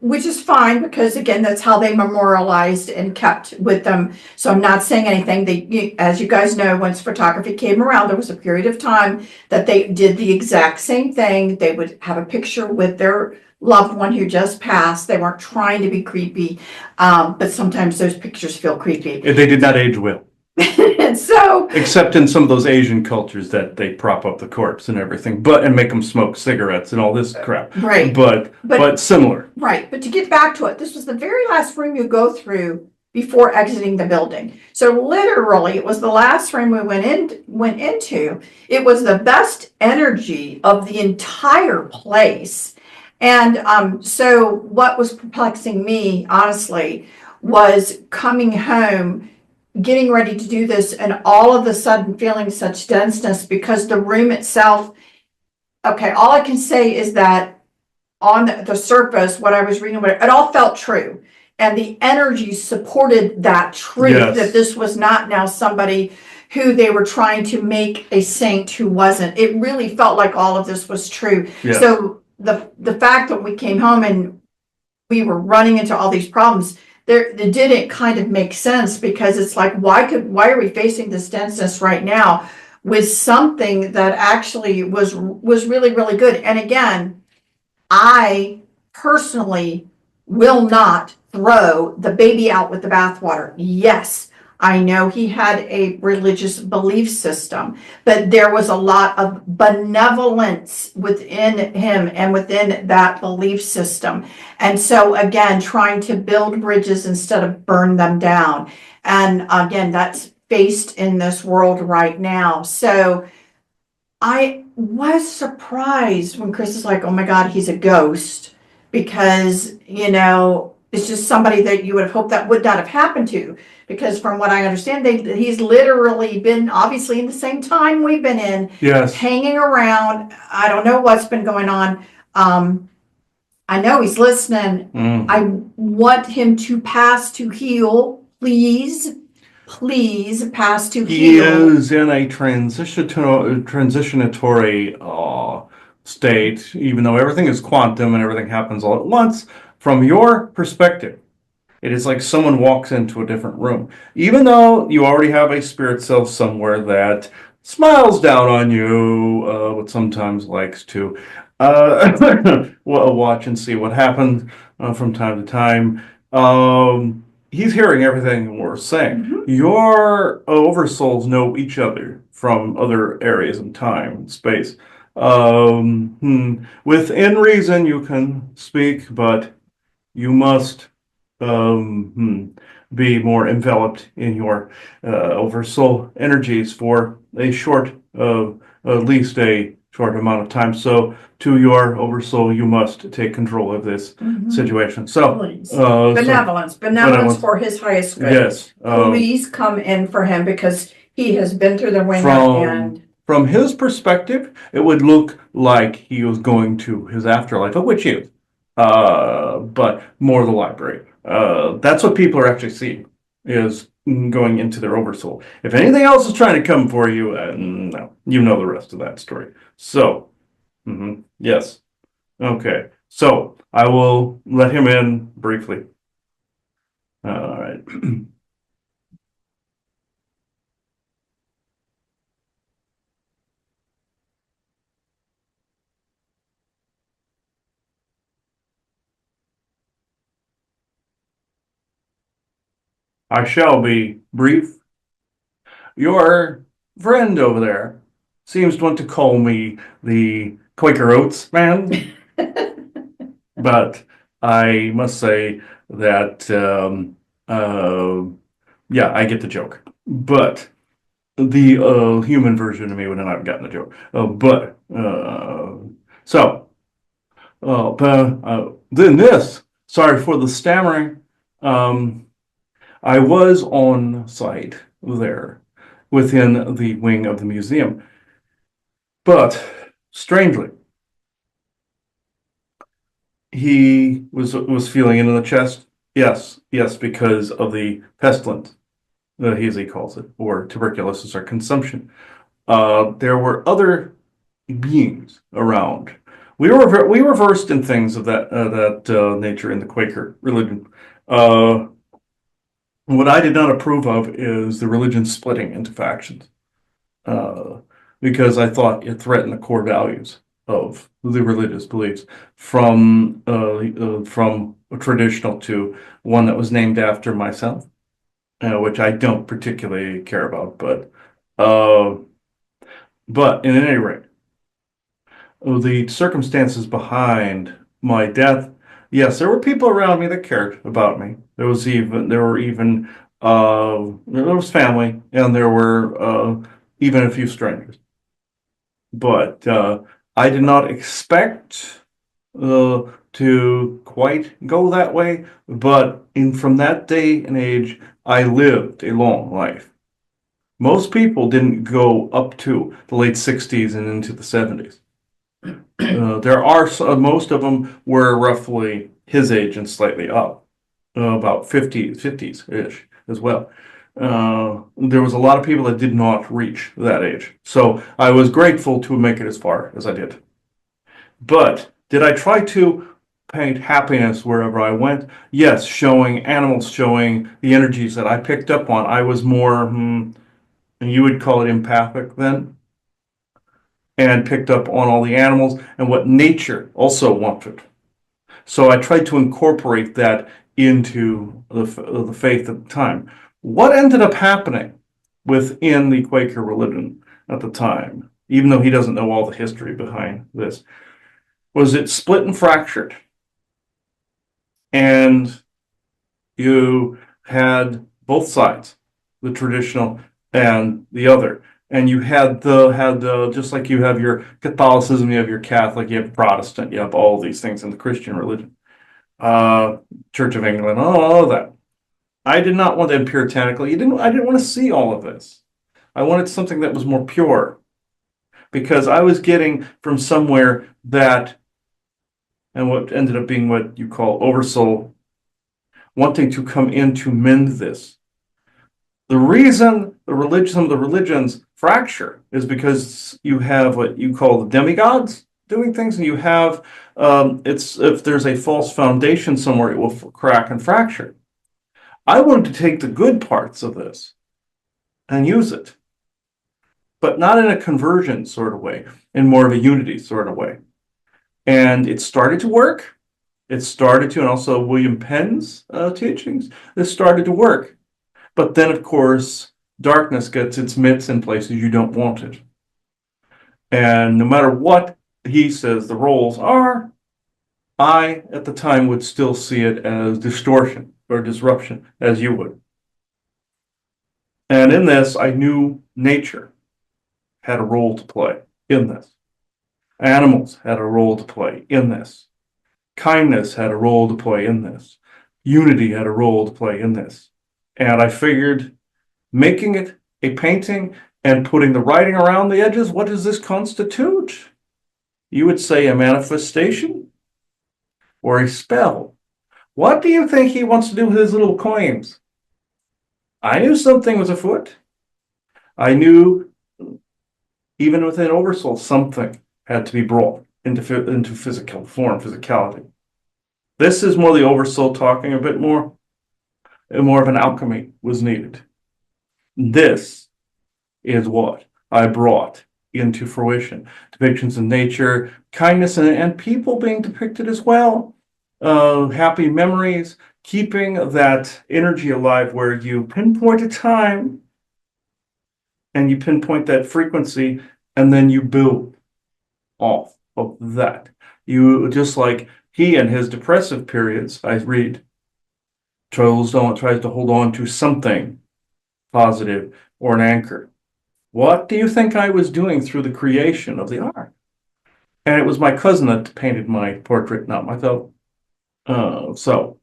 which is fine, because again, that's how they memorialized and kept with them. So I'm not saying anything. As you guys know, once photography came around, there was a period of time that they did the exact same thing. They would have a picture with their loved one who just passed. They weren't trying to be creepy, but sometimes those pictures feel creepy. They did not age well. And so, except in some of those Asian cultures that they prop up the corpse and everything, and make them smoke cigarettes and all this crap. Right. But similar. Right. But to get back to it, this was the very last room you go through before exiting the building. So literally, it was the last room we went into. It was the best energy of the entire place. And so what was perplexing me, honestly, was coming home, getting ready to do this, and all of a sudden feeling such denseness because the room itself, okay, all I can say is that on the surface, what I was reading, it all felt true. And the energy supported that truth, Yes. that this was not now somebody who they were trying to make a saint who wasn't. It really felt like all of this was true. Yes. So the fact that we came home and we were running into all these problems, it didn't kind of make sense, because it's like, why are we facing this denseness right now with something that actually was really, really good? And again, I personally will not throw the baby out with the bathwater. Yes, I know he had a religious belief system, but there was a lot of benevolence within him and within that belief system. And so again, trying to build bridges instead of burn them down. And again, that's faced in this world right now. So I was surprised when Chris is like, oh my God, he's a ghost, because, it's just somebody that you would have hoped that would not have happened to. Because from what I understand, he's literally been obviously in the same time we've been in, Yes. hanging around. I don't know what's been going on. I know he's listening. I want him to pass to heal, please. Please pass to He heal. is in a transitionatory state, even though everything is quantum and everything happens all at once. From your perspective, it is like someone walks into a different room. Even though you already have a spirit self somewhere that smiles down on you, but sometimes likes to watch and see what happens from time to time. He's hearing everything we're saying. Your oversouls know each other from other areas in time and space. Within reason, you can speak, but you must be more enveloped in your oversoul energies for a short, at least a short amount of time. So, to your oversoul, you must take control of this situation. So, Please. Benevolence for his highest good. Yes. Please come in for him, because he has been through the ringer. And from his perspective, it would look like he was going to his afterlife, of which he is, but more the library. That's what people are actually seeing, is going into their oversoul. If anything else is trying to come for you, no, you know the rest of that story. So, yes. Okay. So, I will let him in briefly. All right. I shall be brief. Your friend over there seems to want to call me the Quaker Oats man, but I must say that, yeah, I get the joke. But the human version of me would not have gotten the joke. Then this, sorry for the stammering. I was on site there within the wing of the museum. But strangely, he was feeling it in the chest. Yes, because of the pestilence, as he calls it, or tuberculosis or consumption. There were other beings around. We were versed in things of that nature in the Quaker religion. What I did not approve of is the religion splitting into factions, because I thought it threatened the core values of the religious beliefs, from a traditional to one that was named after myself, which I don't particularly care about. But in any rate, the circumstances behind my death, yes, there were people around me that cared about me. There was family, and there were even a few strangers. But I did not expect to quite go that way. But from that day and age, I lived a long life. Most people didn't go up to the late 60s and into the 70s. There are most of them were roughly his age and slightly up, about 50s-ish as well. There was a lot of people that did not reach that age. So I was grateful to make it as far as I did. But did I try to paint happiness wherever I went? Yes, showing animals, showing the energies that I picked up on. I was more, and you would call it empathic then, and picked up on all the animals and what nature also wanted. So I tried to incorporate that into the faith at the time. What ended up happening within the Quaker religion at the time, even though he doesn't know all the history behind this, was it split and fractured. And you had both sides, the traditional and the other. And you had the just like you have your Catholicism, you have your Catholic, you have Protestant, you have all these things in the Christian religion. Church of England, all of that. I did not want them puritanical. I didn't want to see all of this. I wanted something that was more pure. Because I was getting from somewhere that, and what ended up being what you call oversoul, wanting to come in to mend this. The reason some of the religions fracture is because you have what you call the demigods doing things, and you have if there's a false foundation somewhere, it will crack and fracture. I wanted to take the good parts of this and use it, but not in a conversion sort of way, in more of a unity sort of way. And it started to work. It started to, and also William Penn's teachings, this started to work. But then, of course, darkness gets its mitts in places you don't want it. And no matter what he says the roles are, I, at the time, would still see it as distortion or disruption, as you would. And in this, I knew nature had a role to play in this. Animals had a role to play in this. Kindness had a role to play in this. Unity had a role to play in this. And I figured making it a painting and putting the writing around the edges, what does this constitute? You would say a manifestation or a spell. What do you think he wants to do with his little coins? I knew something was afoot. I knew even within Oversoul, something had to be brought into physical form, physicality. This is more the Oversoul talking a bit more, and more of an alchemy was needed. This is what I brought into fruition. Depictions of nature, kindness, and people being depicted as well. Happy memories, keeping that energy alive where you pinpoint a time and you pinpoint that frequency, and then you build off of that. You, just like he in his depressive periods, I read, tries to hold on to something positive or an anchor. What do you think I was doing through the creation of the art? And it was my cousin that painted my portrait, not myself. So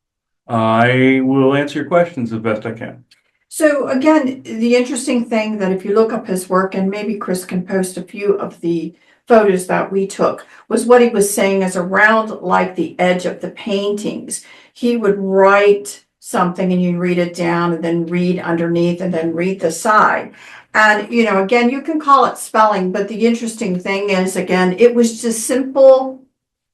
I will answer your questions as best I can. So again, the interesting thing that if you look up his work, and maybe Chris can post a few of the photos that we took, was what he was saying is around like the edge of the paintings, he would write something and you read it down and then read underneath and then read the side. And, you know, again, you can call it spelling, but the interesting thing is, again, it was just simple,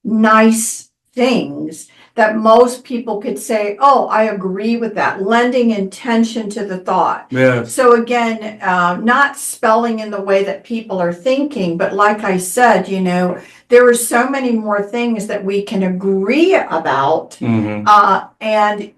nice things that most people could say, oh, I agree with that, lending intention to the thought. Yes. So again, not spelling in the way that people are thinking, but like I said, you know, there are so many more things that we can agree about and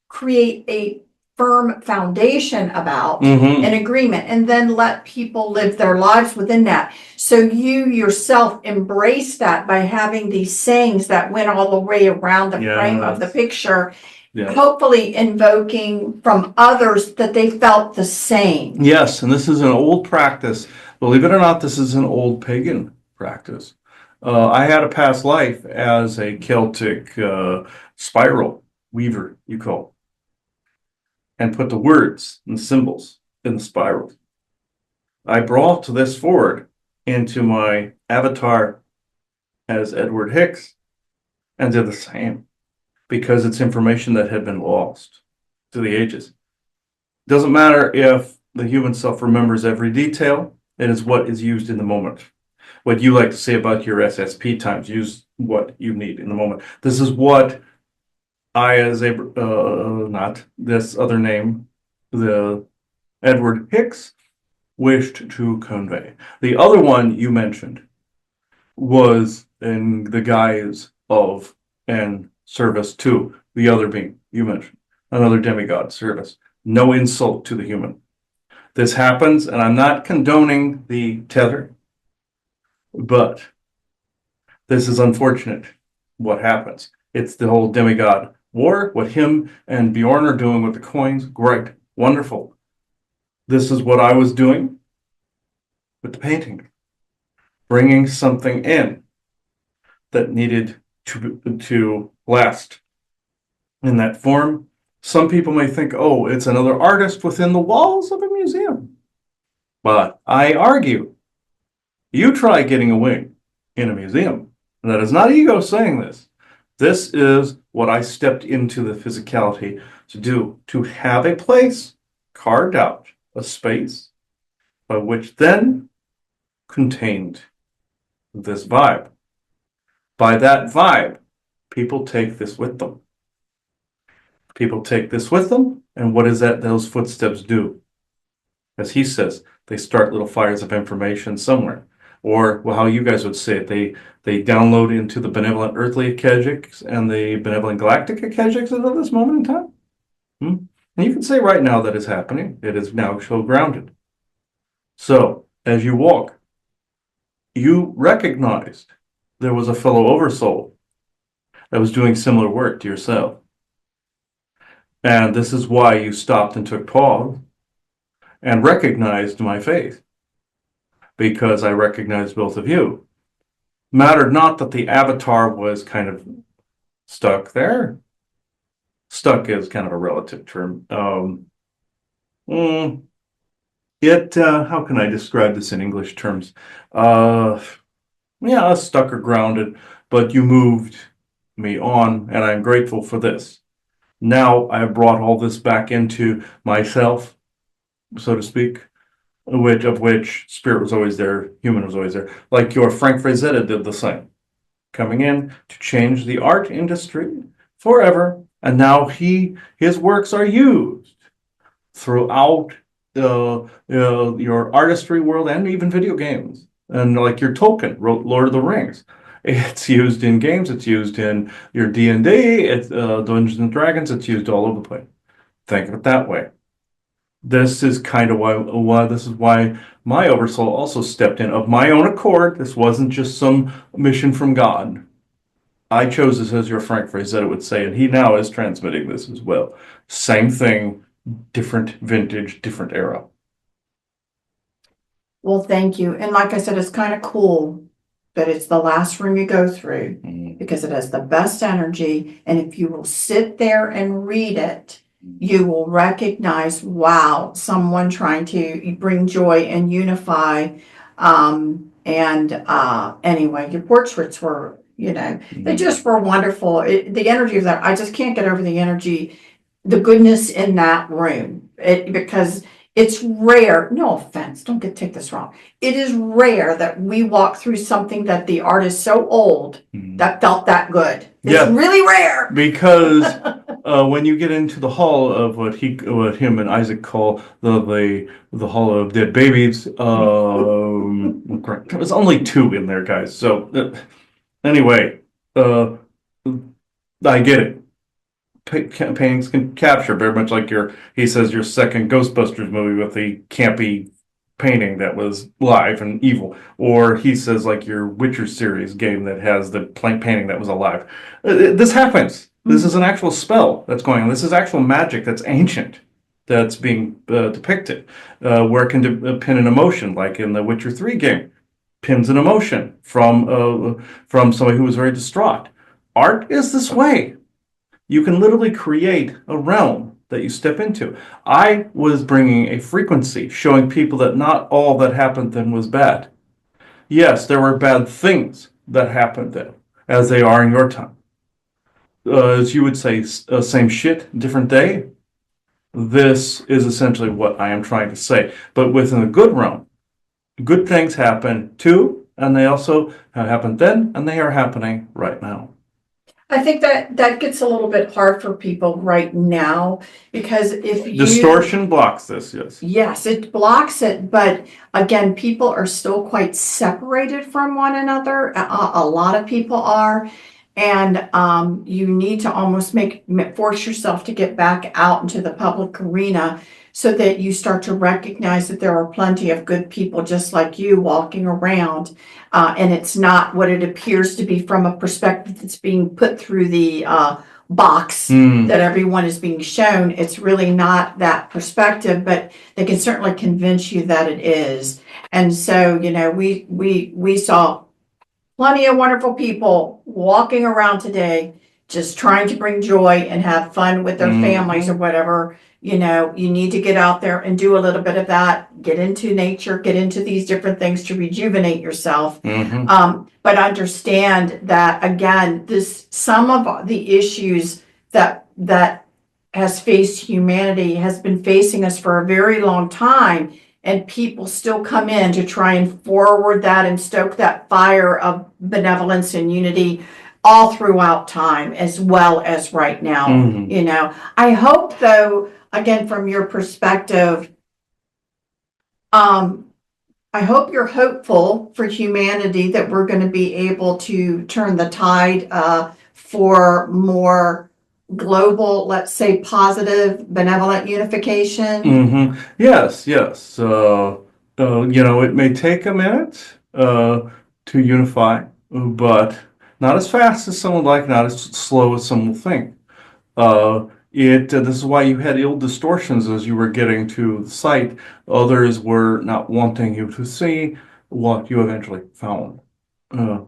create a firm foundation about an agreement, and then let people live their lives within that. So you yourself embrace that by having these sayings that went all the way around the frame of the picture, hopefully invoking from others that they felt the same. Yes, and this is an old practice. Believe it or not, this is an old pagan practice. I had a past life as a Celtic spiral weaver, you call, and put the words and the symbols in the spirals. I brought this forward into my avatar as Edward Hicks, and they're the same because it's information that had been lost to the ages. Doesn't matter if the human self remembers every detail, it is what is used in the moment. What you like to say about your SSP times, use what you need in the moment. This is what I, as a, not this other name, the Edward Hicks, wished to convey. The other one you mentioned was in the guise of an service to the other being you mentioned, another demigod service. No insult to the human. This happens, and I'm not condoning the tether, but this is unfortunate what happens. It's the whole demigod war, what him and Bjorn are doing with the coins. Great, wonderful. This is what I was doing with the painting, bringing something in that needed to last in that form. Some people may think, oh, it's another artist within the walls of a museum. But I argue, you try getting a wing in a museum. And that is not ego saying this. This is what I stepped into the physicality to do, to have a place carved out, a space by which then contained this vibe. By that vibe, people take this with them. People take this with them, and what is that those footsteps do? As he says, they start little fires of information somewhere. Or, well, how you guys would say it, they download into the benevolent earthly Akashics and the benevolent galactic Akashics at this moment in time. And you can say right now that is happening. It is now so grounded. So, as you walk, you recognized there was a fellow oversoul that was doing similar work to yourself. And this is why you stopped and took pause and recognized my faith, because I recognized both of you. Mattered not that the avatar was kind of stuck there. Stuck is kind of a relative term. How can I describe this in English terms? Stuck or grounded, but you moved me on, and I'm grateful for this. Now I have brought all this back into myself, so to speak, of which spirit was always there, human was always there. Like your Frank Frazetta did the same, coming in to change the art industry forever, and now his works are used throughout your artistry world and even video games. And like your Tolkien wrote Lord of the Rings. It's used in games. It's used in your D&D. It's Dungeons and Dragons. It's used all over the place. Think of it that way. This is kind of why my oversoul also stepped in of my own accord. This wasn't just some mission from God. I chose this, as your Frank Frazetta would say, and he now is transmitting this as well. Same thing, different vintage, different era. Well, thank you. And like I said, it's kind of cool that it's the last room you go through because it has the best energy. And if you will sit there and read it, you will recognize, wow, someone trying to bring joy and unify. Anyway, your portraits were, they just were wonderful. The energy of that, I just can't get over the energy, the goodness in that room. Because it's rare, no offense, take this wrong. It is rare that we walk through something that the art is so old that felt that good. It's really rare. Because when you get into the hall of what him and Isaac call the hall of dead babies, there was only 2 in there, guys. So anyway, I get it. Paintings can capture very much like he says your second Ghostbusters movie with the campy painting that was live and evil, or he says like your Witcher series game that has the painting that was alive. This happens. This is an actual spell that's going on. This is actual magic that's ancient that's being depicted, where it can pin an emotion, like in the Witcher 3 game, pins an emotion from somebody who was very distraught. Art is this way. You can literally create a realm that you step into. I was bringing a frequency, showing people that not all that happened then was bad. Yes, there were bad things, that happened then as they are in your time. As you would say, same shit, different day. This is essentially what I am trying to say. But within the good realm, good things happen too, and they also have happened then, and they are happening right now. I think that gets a little bit hard for people right now, because if you. Distortion blocks this, yes. Yes, it blocks it, but again, people are still quite separated from one another. A lot of people are. And you need to almost force yourself to get back out into the public arena so that you start to recognize that there are plenty of good people just like you walking around. And it's not what it appears to be from a perspective that's being put through the box that everyone is being shown. It's really not that perspective, but they can certainly convince you that it is. And so, we saw plenty of wonderful people walking around today, just trying to bring joy and have fun with their families or whatever. You need to get out there and do a little bit of that, get into nature, get into these different things to rejuvenate yourself. But understand that, again, some of the issues that has faced humanity has been facing us for a very long time. And people still come in to try and forward that and stoke that fire of benevolence and unity all throughout time, as well as right now. I hope, though, again, from your perspective, I hope you're hopeful for humanity that we're going to be able to turn the tide for more global, let's say, positive, benevolent unification. Yes. It may take a minute to unify, but not as fast as some would like, not as slow as some will think. This is why you had ill distortions as you were getting to the site. Others were not wanting you to see what you eventually found,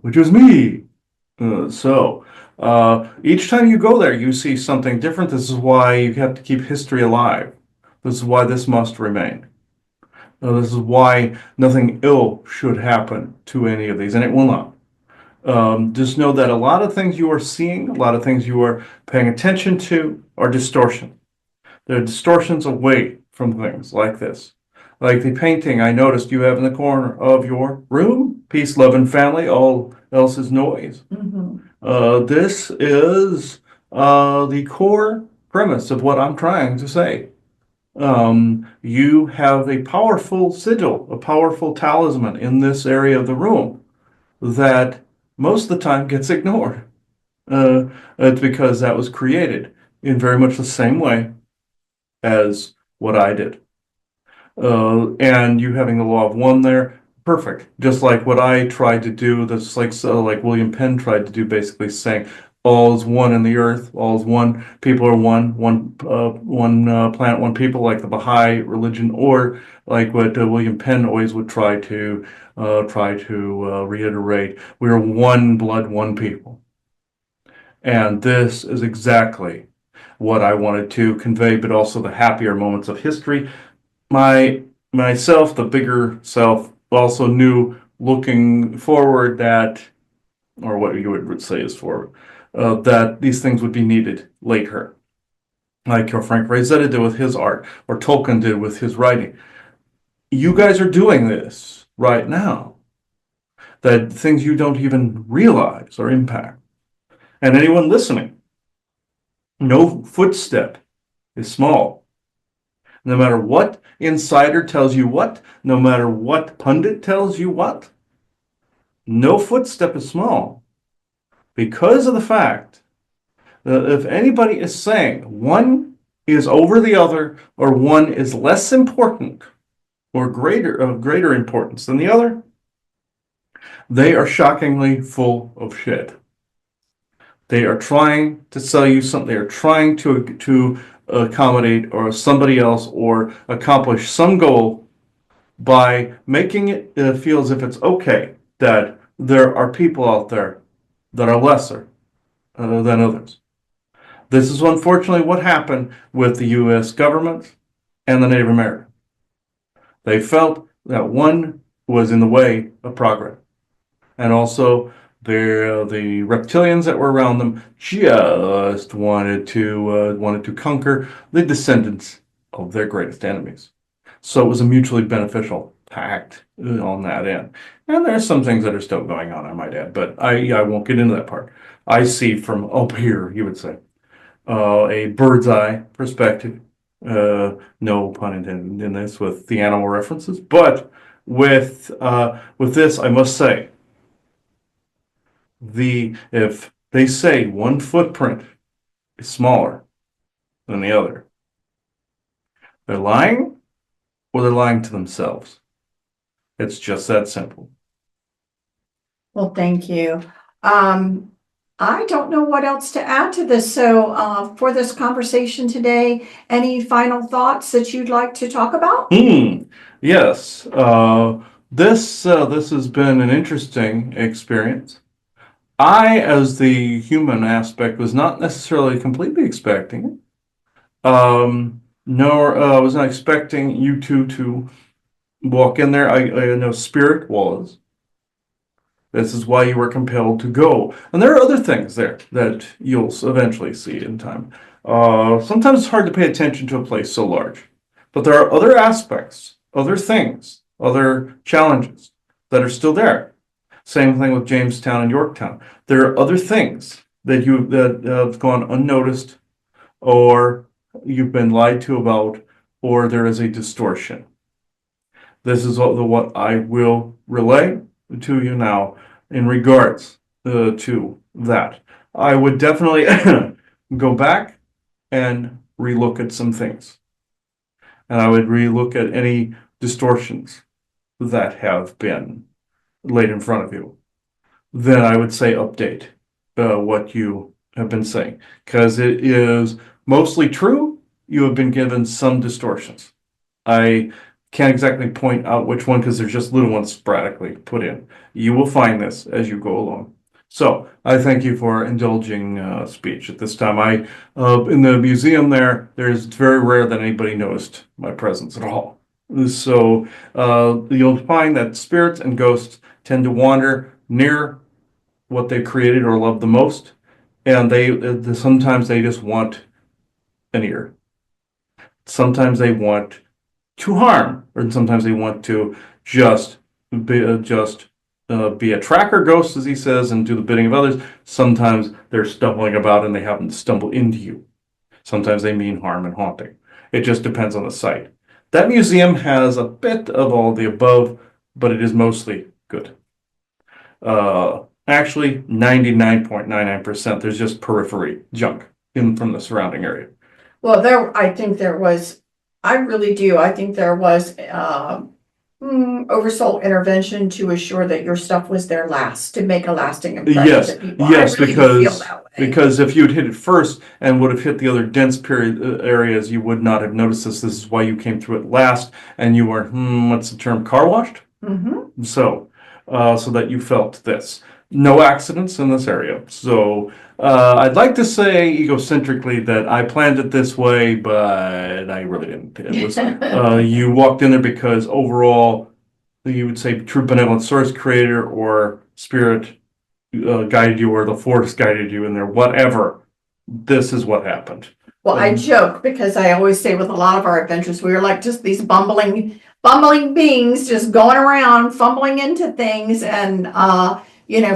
which was me. Each time you go there, you see something different. This is why you have to keep history alive. This is why this must remain. This is why nothing ill should happen to any of these, and it will not. Just know that a lot of things you are seeing, a lot of things you are paying attention to are distortion. They're distortions away from things like this. Like the painting I noticed you have in the corner of your room, peace, love, and family, all else is noise. This is the core premise of what I'm trying to say. You have a powerful sigil, a powerful talisman in this area of the room that most of the time gets ignored. It's because that was created in very much the same way as what I did. And you having the law of one there, perfect. Just like what I tried to do, that's like William Penn tried to do, basically saying all is one in the earth, all is one, people are one planet, one people, like the Baha'i religion, or like what William Penn always would try to reiterate, we are one blood, one people. And this is exactly what I wanted to convey, but also the happier moments of history. Myself, the bigger self, also knew looking forward that, or what you would say is forward, that these things would be needed later. Like Frank Frazetta did with his art, or Tolkien did with his writing. You guys are doing this right now. That things you don't even realize or impact. And anyone listening, no footstep is small. No matter what insider tells you what, no matter what pundit tells you what, no footstep is small. Because of the fact that if anybody is saying one is over the other, or one is less important, or of greater importance than the other, they are shockingly full of shit. They are trying to sell you something. They are trying to accommodate or somebody else or accomplish some goal by making it feel as if it's okay that there are people out there that are lesser than others. This is unfortunately what happened with the U.S. government and the Native Americans. They felt that one was in the way of progress. And also The reptilians that were around them just wanted to conquer the descendants of their greatest enemies. So it was a mutually beneficial pact on that end. And there's some things that are still going on, I might add, but I won't get into that part. I see from up here, you would say, a bird's eye perspective. No pun intended in this with the animal references, but with this, I must say, if they say one footprint is smaller than the other, they're lying or they're lying to themselves. It's just that simple. Well, thank you. I don't know what else to add to this. So, for this conversation today, any final thoughts that you'd like to talk about? Yes. This has been an interesting experience. I, as the human aspect, was not necessarily completely expecting it. Nor was not expecting you two to walk in there. I know Spirit was. This is why you were compelled to go. And there are other things there that you'll eventually see in time. Sometimes it's hard to pay attention to a place so large. But there are other aspects, other things, other challenges that are still there. Same thing with Jamestown and Yorktown. There are other things that have gone unnoticed, or you've been lied to about, or there is a distortion. This is what I will relay to you now in regards to that. I would definitely go back and relook at some things. And I would relook at any distortions that have been laid in front of you. Then I would say update what you have been saying. Because it is mostly true. You have been given some distortions. I can't exactly point out which one because there's just little ones sporadically put in. You will find this as you go along. So I thank you for indulging speech at this time. In the museum it's very rare that anybody noticed my presence at all. So you'll find that spirits and ghosts tend to wander near what they created or love the most, and sometimes they just want an ear. Sometimes they want to harm, or sometimes they want to just be a tracker ghost, as he says, and do the bidding of others. Sometimes they're stumbling about and they happen to stumble into you. Sometimes they mean harm and haunting. It just depends on the site. That museum has a bit of all the above, but it is mostly good. Actually, 99.99%, there's just periphery junk from the surrounding area. Well, I think there was oversoul intervention to assure that your stuff was there last, to make a lasting impression to people. Yes, I really do feel that way. because if you'd hit it first and would have hit the other dense areas, you would not have noticed this. This is why you came through it last, and you were, what's the term, car washed? Mm-hmm. So that you felt this. No accidents in this area. So I'd like to say egocentrically that I planned it this way, but I really didn't. It was you walked in there because overall, you would say true benevolent source creator or spirit guided you, or the force guided you in there, whatever. This is what happened. Well, I joke because I always say with a lot of our adventures, we were like just these bumbling beings just going around, fumbling into things and,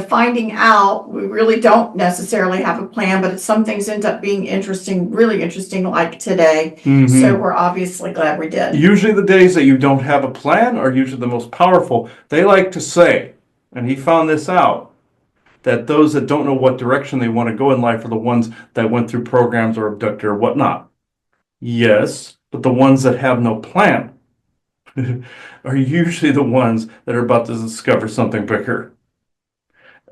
finding out we really don't necessarily have a plan, but some things end up being interesting, really interesting, like today. Mm-hmm. So we're obviously glad we did. Usually the days that you don't have a plan are usually the most powerful. They like to say, and he found this out, that those that don't know what direction they want to go in life are the ones that went through programs or abducted or whatnot. Yes, but the ones that have no plan are usually the ones that are about to discover something bigger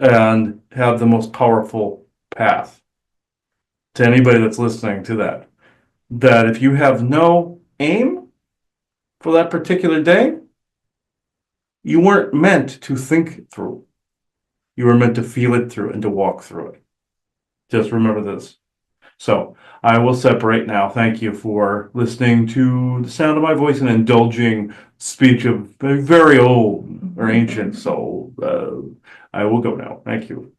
and have the most powerful path. To anybody that's listening to that if you have no aim for that particular day, you weren't meant to think through. You were meant to feel it through and to walk through it. Just remember this. So I will separate now. Thank you for listening to the sound of my voice and indulging speech of a very old or ancient soul. I will go now. Thank you.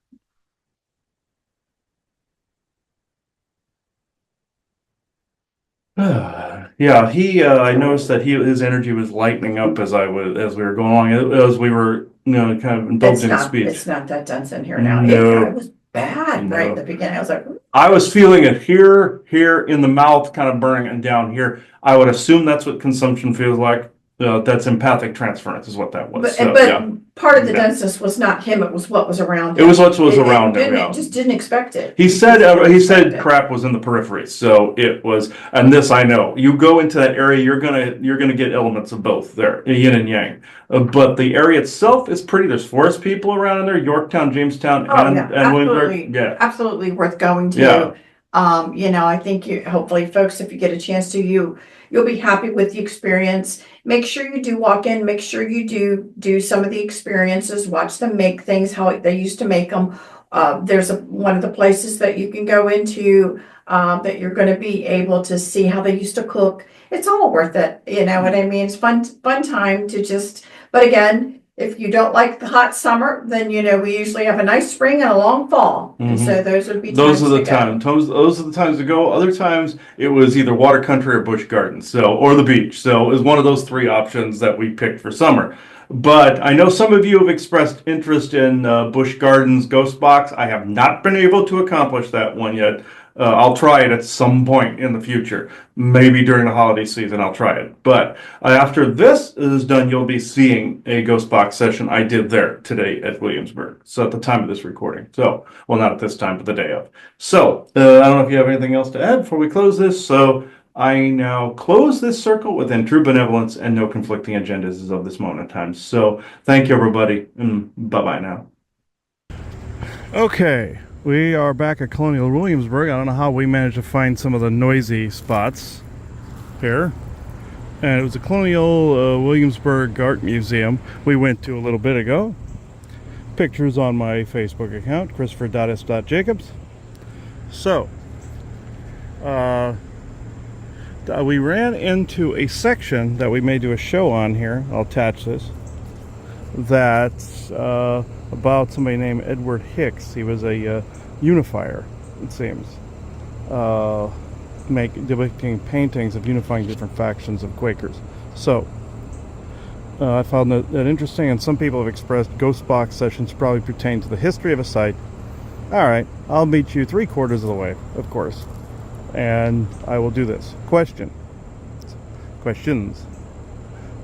Yeah, I noticed that his energy was lightening up as we were going along, as we were, kind of indulging in speech. It's not that dense in here now. No. It was bad right at the beginning. I was like, I was feeling it here in the mouth, kind of burning, and down here. I would assume that's what consumption feels like. That's empathic transference is what that was. but part of the denseness was not him, it was what was around him. It was what was around him. It just didn't expect it. He said crap was in the periphery, so it was. And this I know. You go into that area, you're gonna get elements of both there, yin and yang. But the area itself is pretty. There's forest people around in there, Yorktown, Jamestown, and Williamsburg. Yeah, absolutely worth going to. Yeah. I think hopefully folks, if you get a chance to, you'll be happy with the experience. Make sure you do walk in, make sure you do some of the experiences, watch them make things, how they used to make them. There's one of the places that you can go into, that you're going to be able to see how they used to cook. It's all worth it. You know what I mean? It's fun time to just, but again, if you don't like the hot summer, then, we usually have a nice spring and a long fall. And so those would be those are the times to go. Other times it was either water country or busch gardens, or the beach. So it was one of those three options that we picked for summer. But I know some of you have expressed interest in Busch Gardens Ghost Box. I have not been able to accomplish that one yet. I'll try it at some point in the future. Maybe during the holiday season, I'll try it. But after this is done, you'll be seeing a Ghost Box session I did there today at Williamsburg. So at the time of this recording. So, well, not at this time, but the day of. So, I don't know if you have anything else to add before we close this. So, I now close this circle within true benevolence and no conflicting agendas as of this moment in time. So, thank you, everybody, and bye-bye now. Okay. We are back at Colonial Williamsburg. I don't know how we managed to find some of the noisy spots here. And it was the Colonial Williamsburg Art Museum we went to a little bit ago. Pictures on my Facebook account, christopher.s.jacobs. So, we ran into a section that we may do a show on here. I'll attach this. That's about somebody named Edward Hicks. He was a unifier, it seems, depicting paintings of unifying different factions of Quakers. So I found that interesting, and some people have expressed ghost box sessions probably pertain to the history of a site. All right, I'll meet you 3/4 of the way, of course, and I will do this. Questions.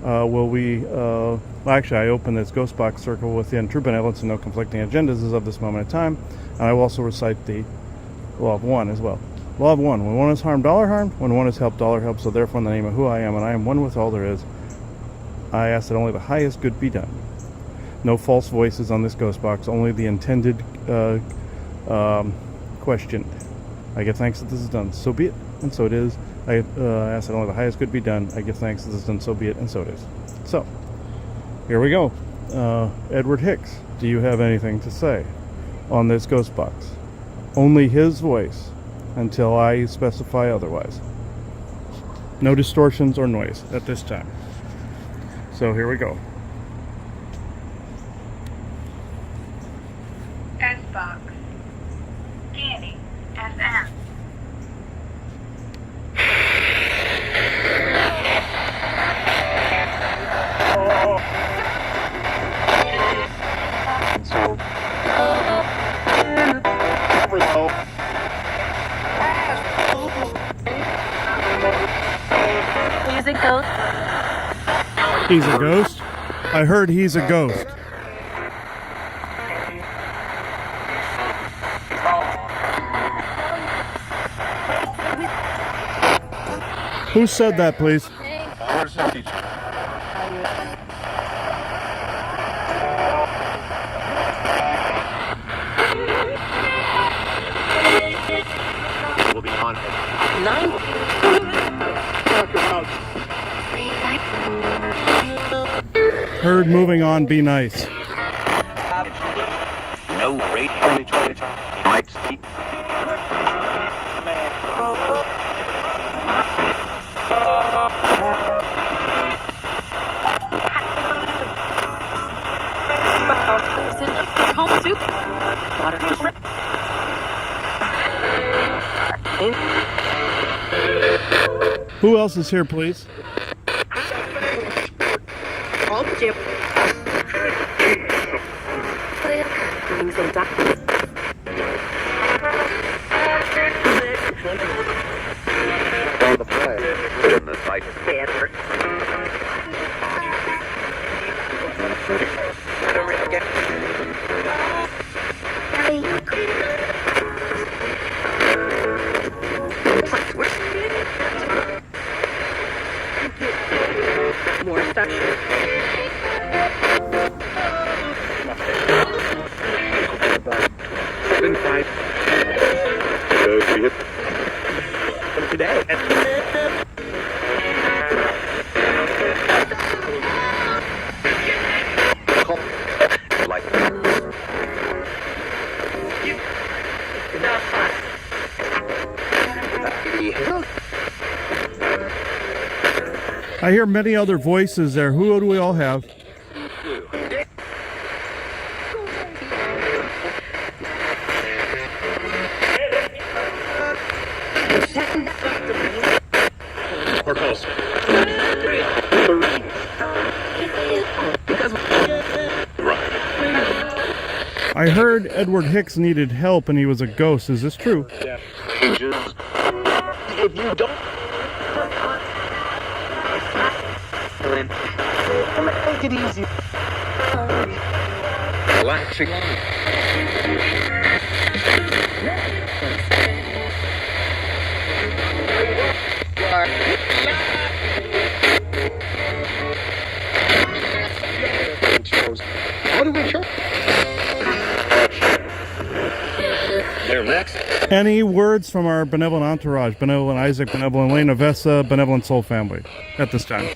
Will we actually, I open this ghost box circle within true benevolence and no conflicting agendas as of this moment in time, and I will also recite the law of one as well. Law of one: when one is harmed, all are harmed. When one is helped, all are helped. So therefore, in the name of who I am, and I am one with all there is, I ask that only the highest good be done. No false voices on this ghost box, only the intended question. I give thanks that this is done, so be it, and so it is. I ask that only the highest good be done. I give thanks that this is done, so be it, and so it is. So, here we go. Edward Hicks, do you have anything to say on this ghost box? Only his voice until I specify otherwise. No distortions or noise at this time. So here we go. S-Box. Scanning. FM. He's a ghost. He's a ghost? I heard he's a ghost. Who said that, please? Will be on. 9. Heard moving on, be nice. No rate. Might speak. Who else is here, please? On the flag. In the site. More stuff. Inside. We hit today. Like I hear many other voices there. Who do we all have? I heard Edward Hicks needed help and he was a ghost. Is this true? if you don't make it easy. Relaxing. How do we show? There next. Any words from our benevolent entourage? Benevolent Isaac, benevolent Elena Vessa, benevolent Soul family at this time.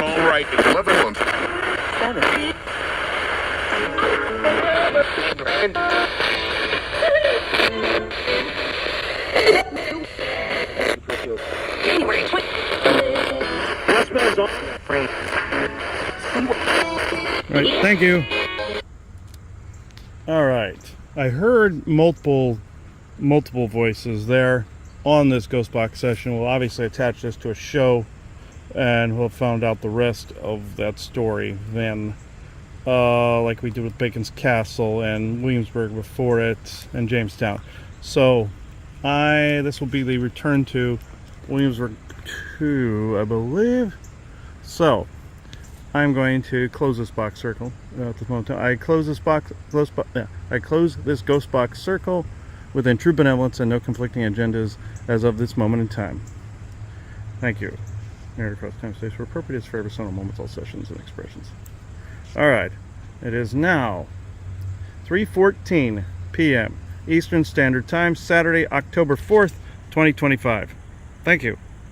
All right, it's 11 January 20. Right, thank you. All right, I heard multiple voices there on this Ghost Box session. We'll obviously attach this to a show, and we'll find out the rest of that story then, like we did with Bacon's Castle and Williamsburg before it, and Jamestown. So, this will be the return to Williamsburg 2, I believe. So, I'm going to close this box circle at this moment. I close this Ghost Box circle within true benevolence and no conflicting agendas as of this moment in time. Thank you. Narrative across time space where appropriate is for every sonal moments, all sessions and expressions. All right, it is now 3:14 p.m. Eastern Standard Time, Saturday, October 4th, 2025. Thank you.